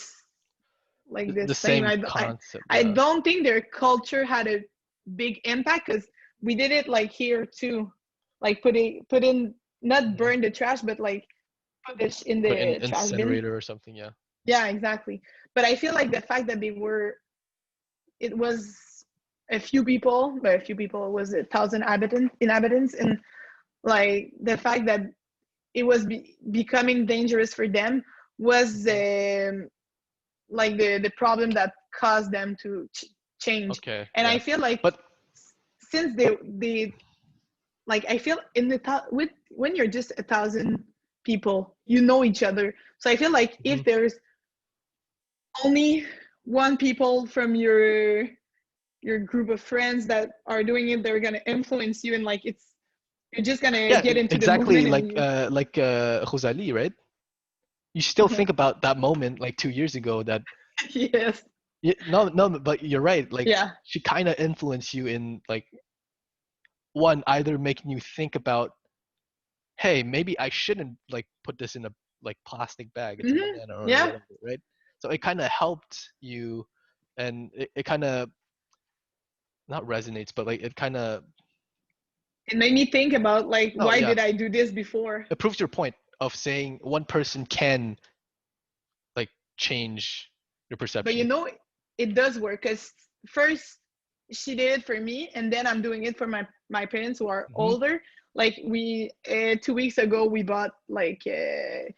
The same. same concept, I yeah. don't think their culture had a big impact because we did it like here too, like put in not Mhm. burn the trash, but like put this in Put in the trash bin. incinerator or something, yeah. Yeah, exactly. But I feel like the fact that it was a few people, but a few people was 1,000 inhabitants, and like the fact that it was becoming dangerous for them was Mhm. like the problem that caused them to change. Okay, And I yeah. feel like But since they like I feel in with when you're just 1,000 people, you know each other. So I feel like if mhm. there's only one people from your group of friends that are doing it, they're gonna influence you, and like you're just gonna Yeah, get into the exactly movement and you. like Rosalie, right? You still think about that moment like 2 years ago that Yes. no, but you're right. Like Yeah. she kind of influenced you in like one either making you think about, hey, maybe I shouldn't like put this in a like plastic bag. It's a Hmm. banana or Yeah. whatever, right? So it kind of helped you, and it kind of not resonates, but like it kind of, It made me think about like oh why yeah, did I do this before? it proves your point of saying one person can like change your But perception. it does work because first she did it for me, and then I'm doing it for my parents who are Hmm. older. Like we 2 weeks ago we bought like a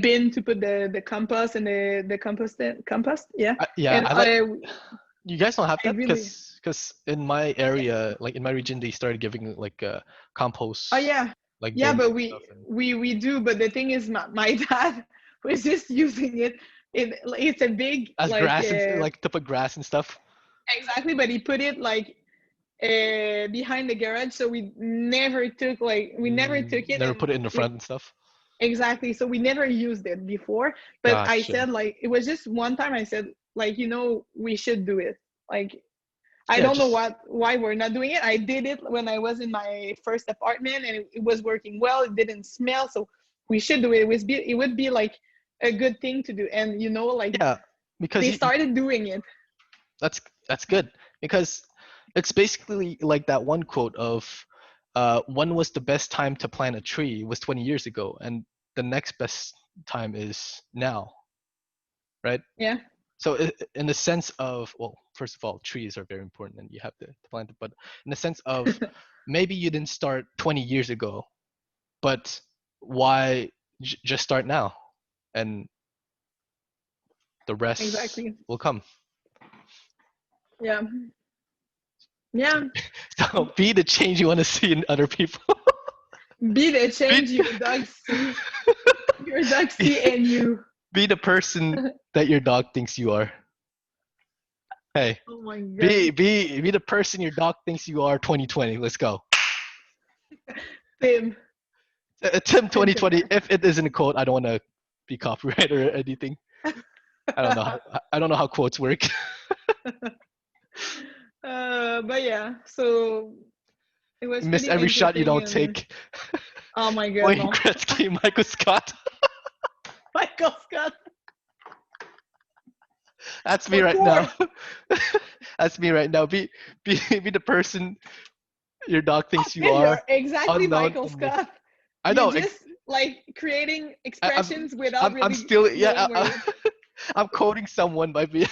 bin to put the compost and the compost, yeah. Yeah, And I like. You guys don't have I that really. because in my area, like in my region, they started giving like Oh compost yeah, like yeah, bins but and stuff, and we do. But the thing is, my dad was just using it. It's a big as like grass and like to put grass and stuff. exactly, but he put it like behind the garage, so we never took it, Never and put it in the we front and stuff. exactly. So we never used it before. But I Gotcha. said like it was just one time. I said like we should do it. Like I Yeah, don't know just why we're not doing it. I did it when I was in my first apartment, and it was working well. It didn't smell, so we should do it. It would be like a good thing to do. And like yeah, because they started doing it. that's good because it's basically like that one quote of when was the best time to plant a tree was 20 years ago, and the next best time is now, right? Yeah. So in the sense of, well, first of all, trees are very important and you have to plant it, but in the sense of maybe you didn't start 20 years ago, but why just start now, and the rest Exactly. will come. Yeah. Yeah. So be the change you want to see in other people. Be the be, change your dogs see. Your dogs be see and you. be the person that your dog thinks you are. Hey, Oh my god. be the person your dog thinks you are. 2020. Let's go. Tim. Tim Tim 2020. Timber. If it isn't a quote, I don't want to be copyright or anything. I don't know how quotes work. But yeah, so it was Miss pretty every shot you interesting don't and take. oh my god, Wayne no. Gretzky, Michael Scott. Michael Scott. That's me Of right now. course. That's me right now. Be the person your dog thinks you Yeah, you're are, exactly unknown Michael and Scott. I You're know. just like creating I, expressions without I'm really still yeah. knowing where, I'm quoting someone by being.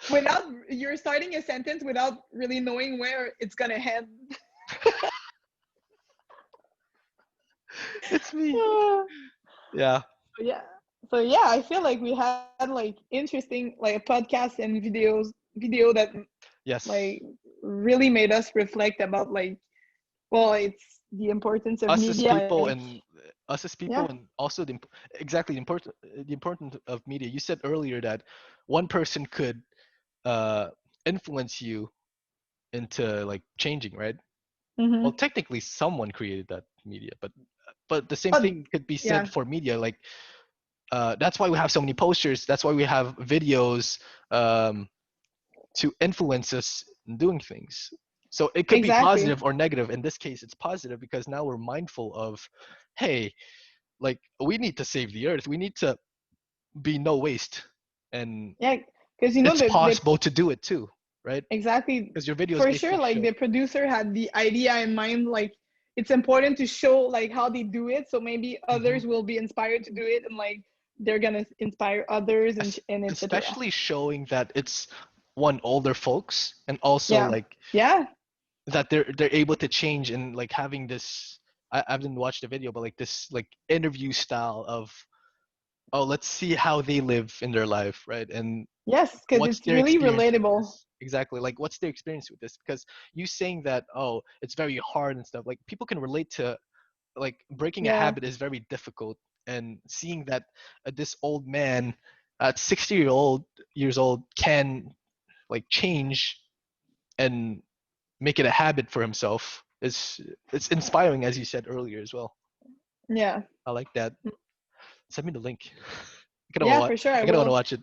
without you're starting a sentence without really knowing where it's gonna head. It's me. Yeah. Yeah. Yeah. So yeah, I feel like we had like interesting like podcasts and video that Yes. like really made us reflect about like, well, it's the importance of Us as media. people Like, and us as people yeah. and also exactly the importance of media. You said earlier that one person could uh influence you into like changing, right? Well, Mm-hmm. technically someone created that media, but the same But thing could be said yeah. for media. Like that's why we have so many posters. That's why we have videos um, to influence us in doing things. So it could be Exactly. positive or negative. In this case, it's positive because now we're mindful of, hey, like we need to save the earth. We need to be no waste, and Yeah, because you know it's the possible to do it too, right? exactly, Because your videos for sure, basically like show. the producer had the idea in mind, like it's important to show like how they do it, so maybe Hmm. others will be inspired to do it, and like they're gonna inspire others, and etc. Especially showing that it's one older folks and also Yeah. like Yeah. that they're able to change and like having this I didn't watch the video but like this like interview style of oh let's see how they live in their life, right? And Yes, because what's it's their really experience with relatable. this exactly, like what's their experience with this, because you saying that oh it's very hard and stuff, like people can relate to like breaking a Yeah. habit is very difficult, and seeing that this old man at 60 years old can like change and make it a habit for himself is it's inspiring as you said earlier as well. Yeah. I like that. Send me the link. I kind of want to Yeah, watch. for sure I I kind of want to will. watch it.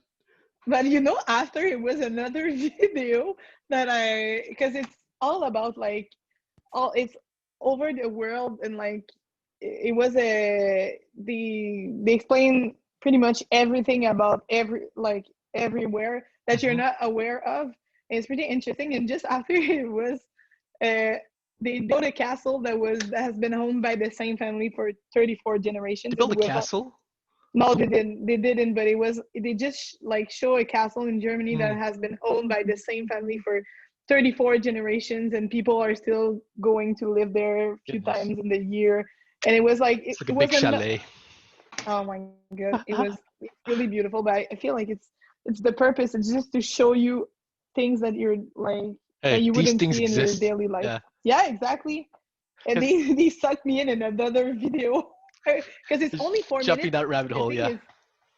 But you know, after it was another video that I, because it's all about like all, it's over the world, and like it was a they explain pretty much everything about every like everywhere that you're Hmm. not aware of. And it's pretty interesting. And just after it was uh they built a castle that has been owned by the same family for 34 They generations, and build a it was castle. no, they didn't, but it was they just like show a castle in Germany that Hmm. has been owned by the same family for 34 generations, and people are still going to live there a few Goodness, times in the year. And it was like it's like it a big wasn't, chalet. oh my god, it's really beautiful. But I feel like it's the purpose. It's just to show you things that you're like that Hey, you these wouldn't things see in your exist. daily life. Yeah, Yeah, exactly. And because they they sucked me in another video because it's only four jumping minutes. that rabbit The hole. thing Yeah, is,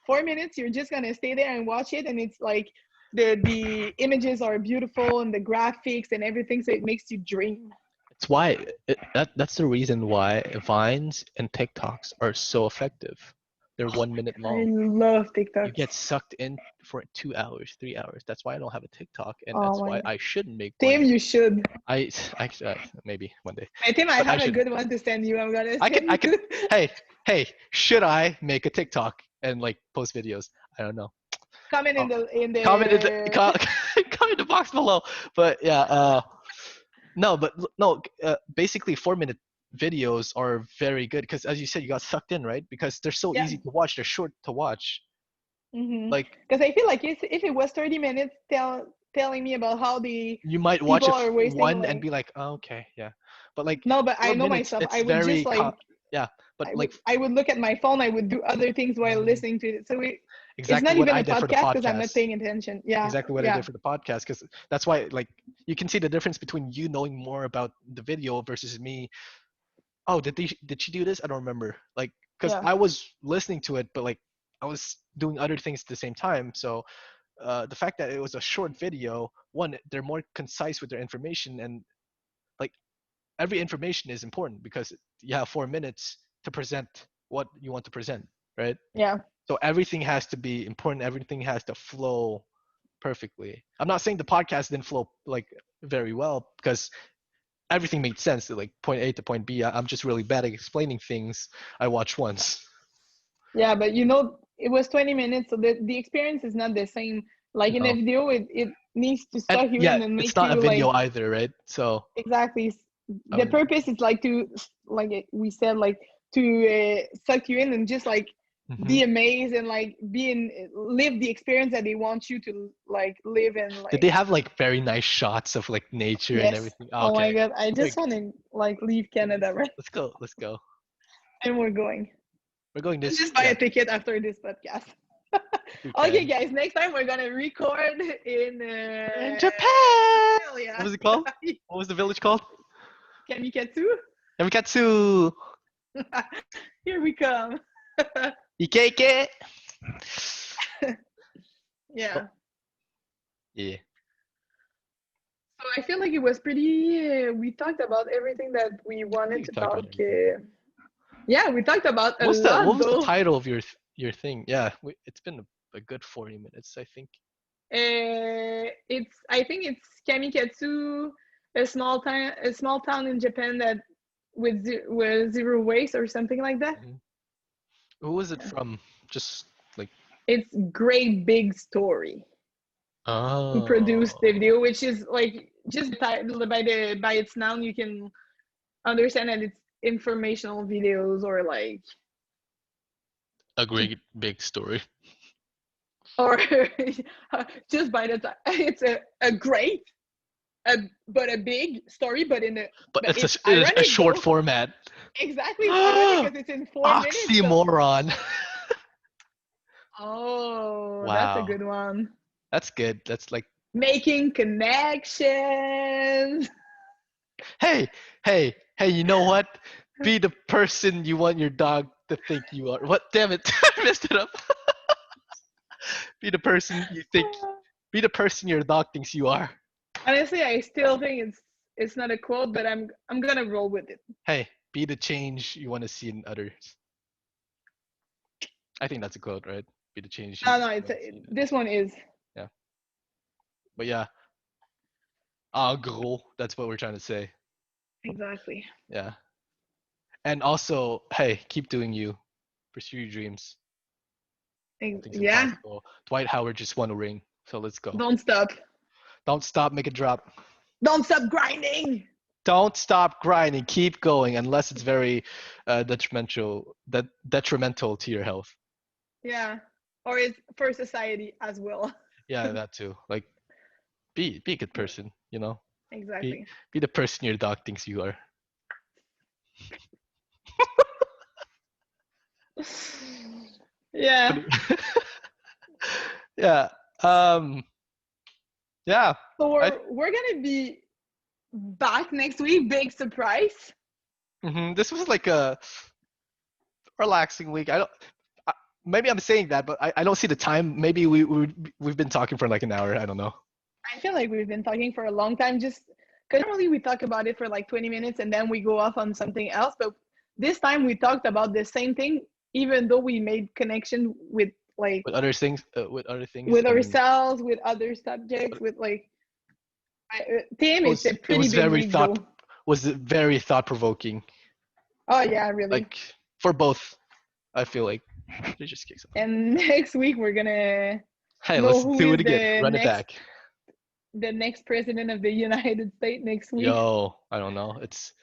4 minutes you're just gonna stay there and watch it, and it's like the images are beautiful and the graphics and everything, so it makes you dream. it's why that's the reason why Vines and TikToks are so effective. They're 1 minute I long. love You TikToks. get sucked in for 2 hours, 3 hours. That's why I don't have a TikTok, and Oh that's my why god, I shouldn't make Tim, one. you should. I maybe one day, Hey Tim, I but I have a shouldn't. good one to send you. I'm gonna I send could. you. Hey, hey, should I make a TikTok and like post videos? I don't know. Comment Oh, in comment in the the comment in the box below. But yeah, no, but no. Basically, 4 minute videos are very good because, as you said, you got sucked in, right? Because they're so yeah. easy to watch. They're short to watch. Mm-hmm. Like Because I feel like if it was 30 minutes telling me about how the you might watch people it are wasting one and like, be like, oh, okay, yeah. But like no, but I four know minutes, myself. it's I would just very like yeah. But like I would look at my phone. I would do other things while mhm, listening to it. So it's exactly not what even I a did for the podcast because I'm not podcast. paying attention. Yeah, Exactly what I yeah, did for the podcast because that's why like you can see the difference between you knowing more about the video versus me. Oh, did she do this? I don't remember. Like because yeah, I was listening to it, but like I was doing other things at the same time. So the fact that it was a short video, one, they're more concise with their information, and like every information is important because you have 4 minutes to present what you want to present, right? yeah, So everything has to be important. Everything has to flow perfectly. I'm not saying the podcast didn't flow like very well because everything made sense to like point A to point B. I'm just really bad at explaining things I watched once. yeah. But you know, it was 20 minutes, so the experience is not the same. Like in a No. video, it needs to And suck you yeah, in and it's make not a you like video either, right? So exactly. I The would, purpose is like to like we said like to suck you in and just like mhm. be amazed and like live the experience that they want you to like live and Did like they have like very nice shots of like nature and yes. everything? Oh my Okay. god, I Very just good. want to like leave Canada, right? Let's go. Let's go. And we're going. We're going Let's this. just buy Yeah, a ticket after this podcast. we Okay, can. guys, next time we're gonna record in In Japan. What Australia. was it called? What was the village called? Kamikatsu. Yamikatsu. Here we come. Ike Ike. Yeah. Yeah. So I feel like it was pretty. We talked about everything that we I wanted think we to talked talk. about everything. Yeah, we talked about a What lot was the though. title of your thing? Yeah, it's been a good 40 minutes, I think. It's I think it's Kamikatsu, a small town in Japan that with zero waste or something like that. Mhm. Who was it from? Just like It's Great Big Story who produced the oh, video, which is like just by its noun you can understand that it's informational videos or like a great big story. or just by the time it's a great but a big story But but it's it is a ironic short though. format. Exactly, it's ironic because it's in 4 minutes. So Oxymoron. oh, that's a Wow. good one. That's good. That's like, Making connections. hey, hey, you know what? Be the person you want your dog to think you are. What? Damn it. I messed it up. Be the person you think, be the person your dog thinks you are. Honestly, I still think it's not a quote, but I'm gonna roll with it. Hey, be the change you want to see in others. I think that's a quote, right? Be the change you No, no, want to see in others. this one is Yeah. But yeah, gros, that's what we're trying to say. exactly. Yeah. And also, hey, keep doing you. Pursue your dreams. Nothing's Yeah, impossible. Dwight Howard just won a ring, so let's go. don't stop. Don't stop, make it drop. Don't stop grinding. Don't stop grinding. Keep going, unless it's very detrimental to your health. Yeah, or it's for society as well. Yeah, that too. Like, be a good person. You know, be Exactly. be the person your dog thinks you are. Yeah. Yeah. Yeah. So I, we're gonna be back next week. Big surprise. this was like a relaxing week. Maybe I'm saying that, but I don't see the time. Maybe we've been talking for like an hour. I don't know. I feel like we've been talking for a long time. Just because normally we talk about it for like 20 minutes and then we go off on something else. But this time we talked about the same thing, even though we made connection with like With other things, with other things. with ourselves, with other subjects, with like Tim. It's a It pretty was big very week though. very thought provoking. Oh yeah, really. Like for both, I feel like they just kick something. And next week we're gonna Hey, know let's who do is it again. Run it back. the next president of the United States next week. Yo, I don't know. It's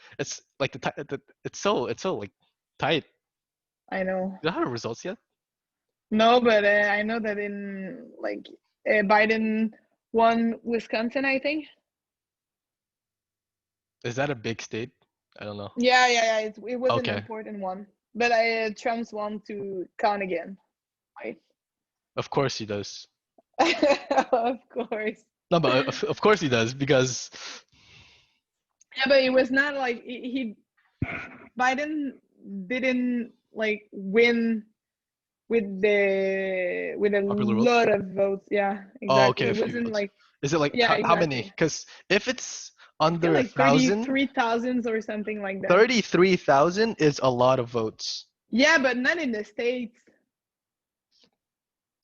like it's so like tight. I know. You don't have the results yet? No, but I know that in like Biden won Wisconsin, I think. Is that a big state? I don't know. Yeah. It was an Okay. important one, but Trump's want to count again, right? Of course he does. Of course. No, but of course he does because Yeah, but it was not like Biden didn't like win with a Popular vote? lot of votes. Yeah, exactly. Oh, okay, a It few wasn't votes. like Is it like yeah, how many? exactly. Because if it's I feel under like 1,000, 33,000 or something like that. 33,000 is a lot of votes. Yeah, but not in the States.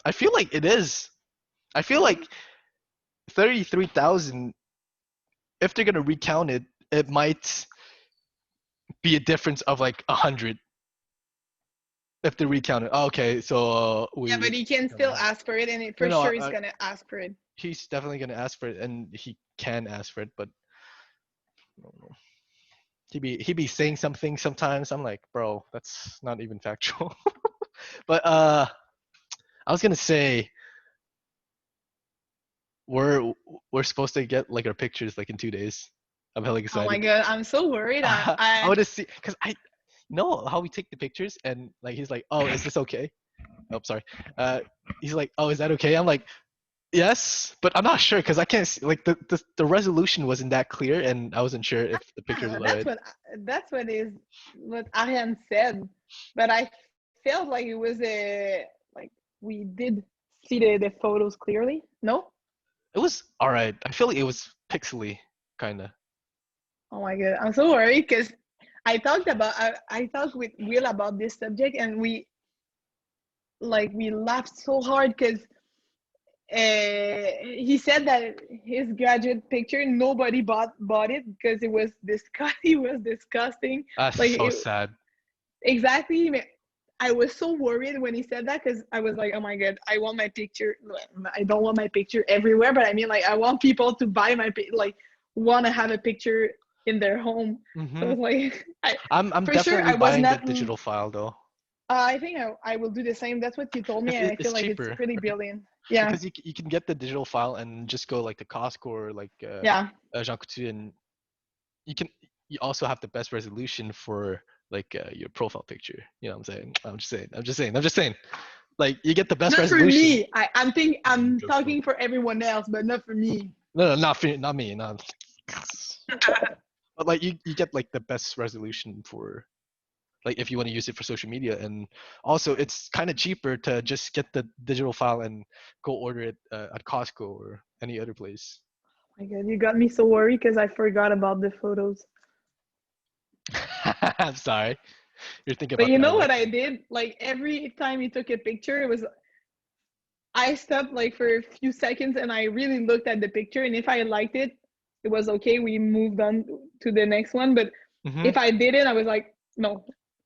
I feel like it is. I feel like 33,000. If they're gonna recount it, it might be a difference of like 100. If they recount it. Oh, okay, so Yeah, but he can still ask for it, and No, for no, sure he's gonna ask for it. he's definitely gonna ask for it, and he can ask for it, but I don't know. He be saying something sometimes. I'm like, bro, that's not even factual. But I was gonna say we're we're supposed to get like our pictures like in 2 days. I'm hella Oh my excited. god, I'm so worried. I want to see because I know how we take the pictures, and like he's like, oh, is this okay? Oh, sorry. Uh, he's like, oh, is that okay? I'm like, yes, but I'm not sure because I can't see, like the resolution wasn't that clear, and I wasn't sure if the pictures yeah, were alright. that's what Ariane said, but I felt like it was a like we did see the photos clearly. No. It was alright. I feel like it was pixely, kinda. Oh my god, I'm so worried because I talked with Will about this subject, and we laughed so hard because he said that his graduate picture nobody bought it because it was he was disgusting. That's Like so sad. exactly. I was so worried when he said that because I was like, oh my god, I want my picture. I don't want my picture everywhere, but I mean, like, I want people to buy like want to have a picture in their home. So Mm-hmm. it's like, I'm for sure definitely I was buying the not. digital file though. I think I will do the same. That's what you told me, Because and I feel it's like it's cheaper, pretty right? brilliant. Yeah, Because you can get the digital file and just go like to Costco or like yeah. Jean Coutu, and you can you also have the best resolution for like your profile picture. You know what I'm saying? I'm just saying. Like you get the best Not for resolution. me. I'm Joke, joke. talking for everyone else, but not for me. No, not me, not. But like you get like the best resolution for like if you want to use it for social media, and also it's kind of cheaper to just get the digital file and go order it at Costco or any other place. Oh my god, you got me so worried because I forgot about the photos. I'm sorry, you're thinking But about you my know life. what I did? Like every time you took a picture, it was I stopped like for a few seconds and I really looked at the picture, and if I liked it, it was okay. We moved on to the next one. But Hmm. if I didn't, I was like, no,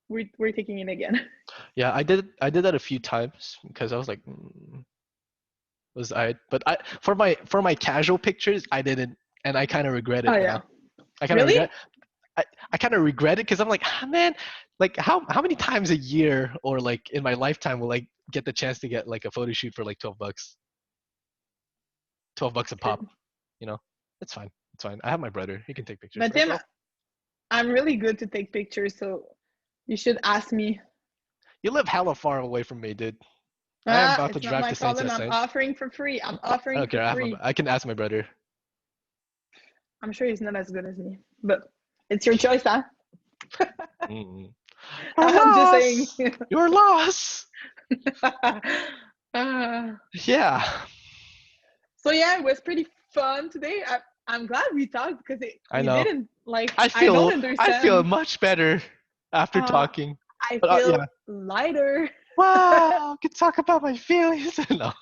we're taking it again. Yeah, I did that a few times because I was like, was I? But I for my casual pictures, I didn't, and I kind of regret Oh it now. yeah. I kind of regret. Really? I kind of regret it because I'm like, ah, man, like how many times a year or like in my lifetime will I get the chance to get like a photo shoot for like $12? $12 a pop, you know? It's fine. It's fine. I have my brother. He can take pictures, But right, Tim, bro? I'm really good to take pictures, so you should ask me. You live hella far away from me, dude. I am about to It's not drive my to Saint problem. I'm Hyacinthe. offering for free. I'm I offering don't for care. free. I can ask my brother. I'm sure he's not as good as me, but it's your choice, huh? Mm. Your I'm just saying. loss. Your loss. uh, Yeah. so yeah, it was pretty fun today. I'm glad we talked because I we know. didn't like. I I don't feel I feel understand. much better after Uh, talking. I But feel yeah. lighter. Wow, I can talk about my feelings. No.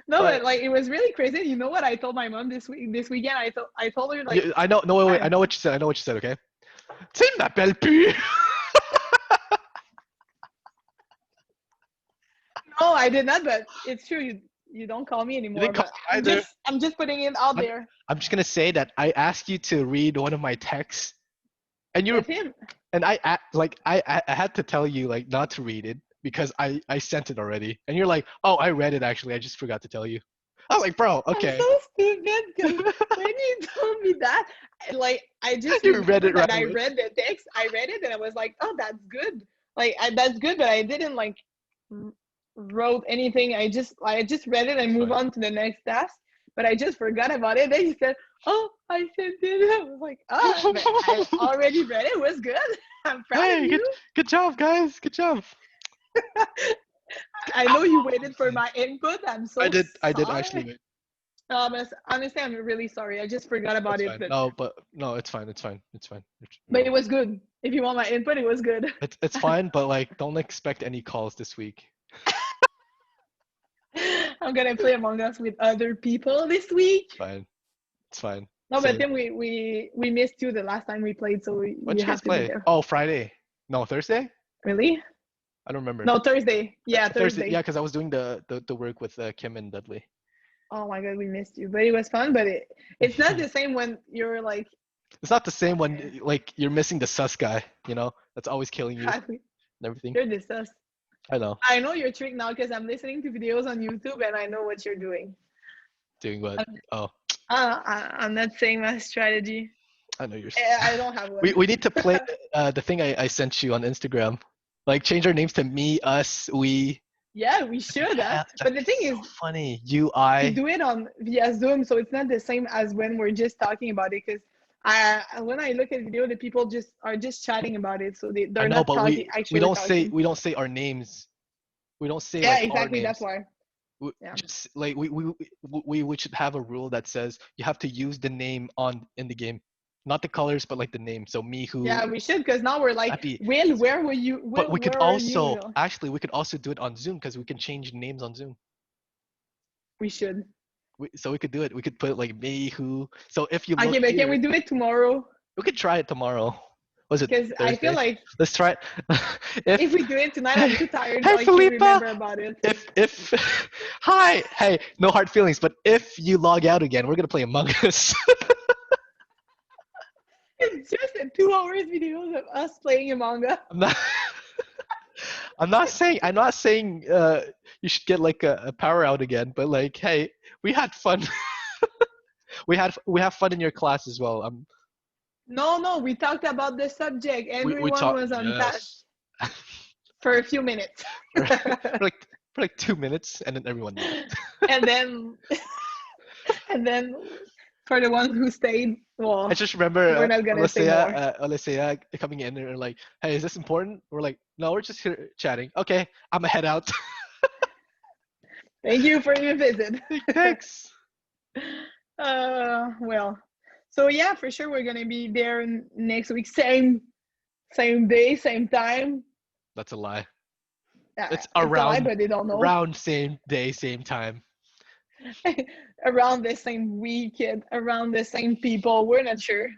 No, But but like it was really crazy. You know what I told my mom this weekend? I told her like I know. No, wait, wait. I I know what you said. I know what you said. Okay. Tu m'appelles plus. no, I did not. But it's true. You don't call me You anymore. didn't call But me either. I'm just putting it out I'm, there. I'm just gonna say that I asked you to read one of my texts, and you With him. and I had to tell you like not to read it because I sent it already, and you're like, oh, I read it actually. I just forgot to tell you. I was like, bro, I'm okay. so stupid because when you told me that, like I just You read remember it that right I away. read the text. I read it and I was like, oh, that's good. Like that's good, but I didn't like wrote anything. I just read it and It's move fine. on to the next task. But I just forgot about it. Then he said, "Oh, I sent it." I was like, "Oh, but I already read it. It was good. I'm proud of Hey, you." good job, guys. Good job. I know you waited for my input. I'm so I did actually. sorry. But honestly, I'm really sorry. I just forgot about It's it. fine. No, but no, it's fine. It's fine. It's fine. But it was good. If you want my input, it was good. It's fine, but like, don't expect any calls this week. I'm gonna play Among Us with other people this week. It's fine. It's fine. No, but Same. then we missed you the last time we played, so When'd you you guys have to be play? there. Oh, Friday. No, Thursday. Really? I don't remember. No, Thursday. Yeah, Thursday. Yeah, Thursday. because I was doing the work with Kim and Dudley. Oh my God, we missed you. But it was fun. But it's not the same when you're like, It's not the same when like you're missing the sus guy, that's always killing you and everything. you're this us. I know. I know your trick now because I'm listening to videos on YouTube and I know what you're doing. Doing what? Oh, I'm not saying my strategy. I know you're. I don't have one. We need to play the thing I sent you on Instagram. Like change our names to me, us, we. Yeah, we should. Yeah, But the thing so is, funny. You, we I. do it on via Zoom, so it's not the same as when we're just talking about it. Because when I look at video, the people are just chatting about it, so I they're know, not but talking we actually don't say talking. we don't say our names. We don't say Yeah, like our exactly. That's names. why. Yeah. Just like we should have a rule that says you have to use the name in the game, not the colors, but like the name. So me, who, Yeah, we should because now we're like, happy. Will, where were you? But Will, we could where are you? actually we could also do it on Zoom because we can change names on Zoom. We should. So we could do it. We could put like me, who. So if you Okay, look but here, can we do it tomorrow? we could try it tomorrow. Was it Because I feel Thursday? like Let's try it. if we do it tonight, I'm too tired. Hey I can't Felipa, remember about it. if hi, hey, no hard feelings, but if you log out again, we're gonna play Among Us. It's just a 2 hours videos of us playing Among Us. I'm not. I'm not saying you should get like a power out again, but like, hey, we had fun. we have fun in your class as well. No, we talked about the subject. We Everyone talk, was on task yes. for a few minutes. for like 2 minutes, and then everyone left. and then and then for the ones who stayed, well, I just remember we're not gonna say more. Alicia coming in and like, hey, is this important? We're like, no, we're just here chatting. Okay, I'm gonna head out. Thank you for your visit. Thanks. Well, so yeah, for sure we're gonna be there next week, same day, same time. That's a lie. It's It's a lie, around but they don't know. around same day, same time. Around the same weekend, around the same people. We're not sure.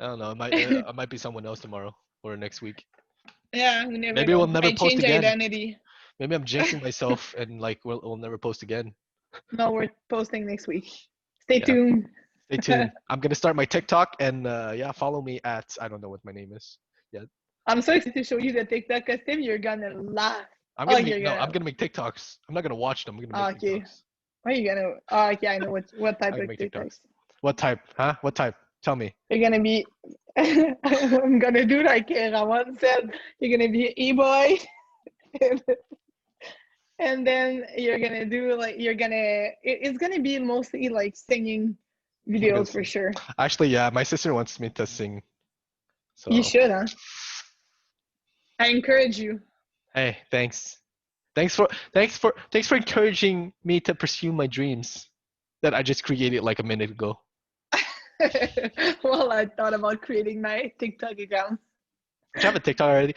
I don't know. It might be someone else tomorrow or next week. Yeah, we never Maybe know. we'll never I post change again. identity. Maybe I'm jinxing myself and like we'll never post again. No, we're posting next week. Stay tuned. Stay tuned. I'm gonna start my TikTok and yeah, follow me at, I don't know what my name is. Yeah. I'm so excited to show you the TikTok custom. You're gonna laugh. I'm gonna make TikToks. I'm not gonna watch them. I'm gonna make TikToks. What are you gonna? Oh, okay, I know what type I'm gonna of make TikToks. TikToks. What type? Huh? What type? Tell me. You're gonna be. I'm gonna do like Rawan said. You're gonna be e-boy, and then you're gonna do like It's gonna be mostly like singing videos for sure. Actually, yeah, my sister wants me to sing. So you should, huh? I encourage you. Hey, thanks. Thanks for encouraging me to pursue my dreams that I just created like a minute ago. Well, I thought about creating my TikTok account. Do you have a TikTok already?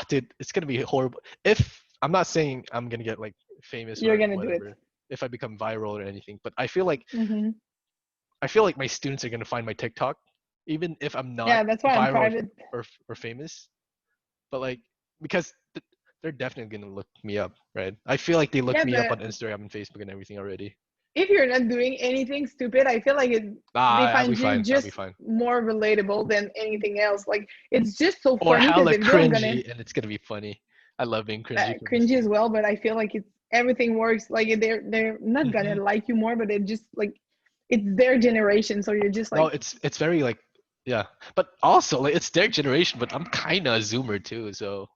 Dude, it's gonna be horrible. If I'm not saying I'm gonna get like famous, you're or gonna whatever, do it if I become viral or anything. But I feel like mm-hmm. My students are gonna find my TikTok, even if I'm not. Yeah, that's why I'm viral private or famous. But like, because they're definitely gonna look me up, right? I feel like they look me up on Instagram and Facebook and everything already. If you're not doing anything stupid, I feel like they find you just more relatable than anything else. Like, it's just so or funny. Hella cringy, and it's gonna be funny. I love being cringy. Cringy as well, but I feel like everything works. Like they're not gonna like you more, but it just like it's their generation, so you're just like. No, it's very like, yeah, but also like it's their generation, but I'm kind of a Zoomer too, so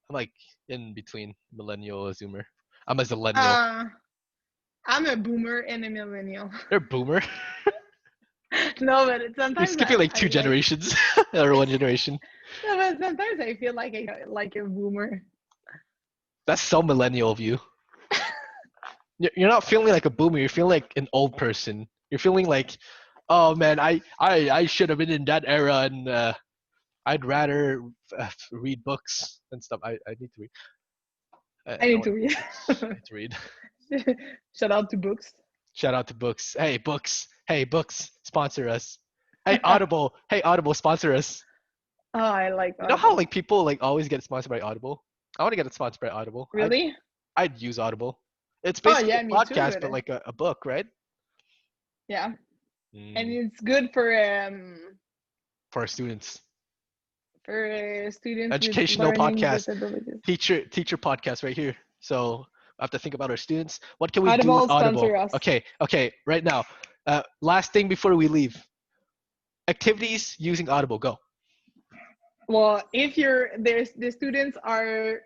I'm like in between millennial and Zoomer. I'm a zillennial. I'm a boomer and a millennial. You're a boomer. No, but sometimes you're skipping like two generations or one generation. No, but sometimes I feel like a boomer. That's so millennial of you. You're not feeling like a boomer. You're feeling like an old person. You're feeling like, oh man, I should have been in that era, and I'd rather read books and stuff. I need to read. I need to read. I need to read. Shout out to books. Shout out to books. Hey books. Hey books. Sponsor us. Hey Audible. Hey Audible. Sponsor us. Oh, I like. Audible. You know how like people like always get sponsored by Audible? I want to get it sponsored by Audible. Really? I'd use Audible. It's Oh basically yeah, a me too. podcast, but like a book, right? Yeah, and Mm, it's good for our students. for students with Educational learning podcast. disabilities. Teacher podcast right here. So I have to think about our students. What can we do with Audible Audible? sponsor us. Okay, right now. Last thing before we leave. Activities using Audible. Go. Well, if the students are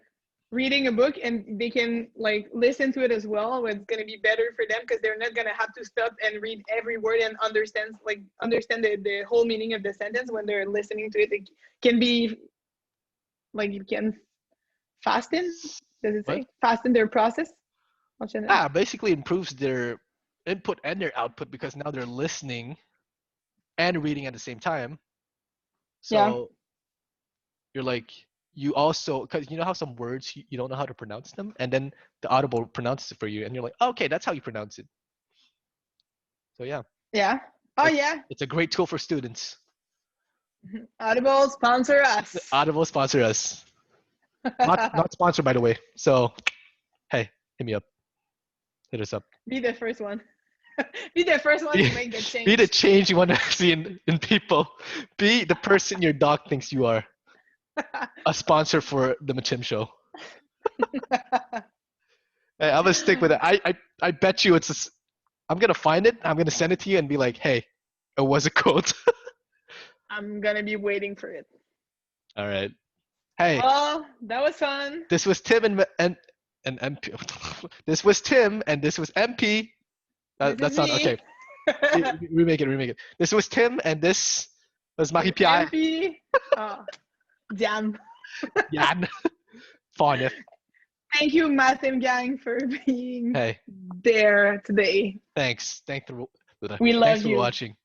reading a book and they can like listen to it as well, it's gonna be better for them because they're not gonna have to stop and read every word and understand the whole meaning of the sentence when they're listening to it. It can be like you can fasten. Does it What? say fasten their process? Basically improves their input and their output because now they're listening and reading at the same time. Yeah. So you're like you also because you know how some words you don't know how to pronounce them, and then the Audible pronounces it for you, and you're like, okay, that's how you pronounce it. So yeah, Yeah. Oh it's yeah. it's a great tool for students. Audible sponsor us. Audible sponsor us. Not sponsored by the way. So hey, hit me up. Hit us up. Be the first one. Be the first one to make the change. Be the change you want to see in people. Be the person your dog thinks you are. A sponsor for the Machim Show. Hey, I'm gonna stick with it. I bet you I'm gonna find it. I'm gonna send it to you and be like, hey, it was a quote. I'm gonna be waiting for it. All right. Hey. Well, that was fun. This was Tim and MP. This was Tim and this was MP. That's not okay. Remake it. This was Tim and this was Marie-Pierre. MP. Oh, Diane. Yan. Fine. Thank you, Mathim Gang, for being there today. Thanks. We love Thanks for you. watching.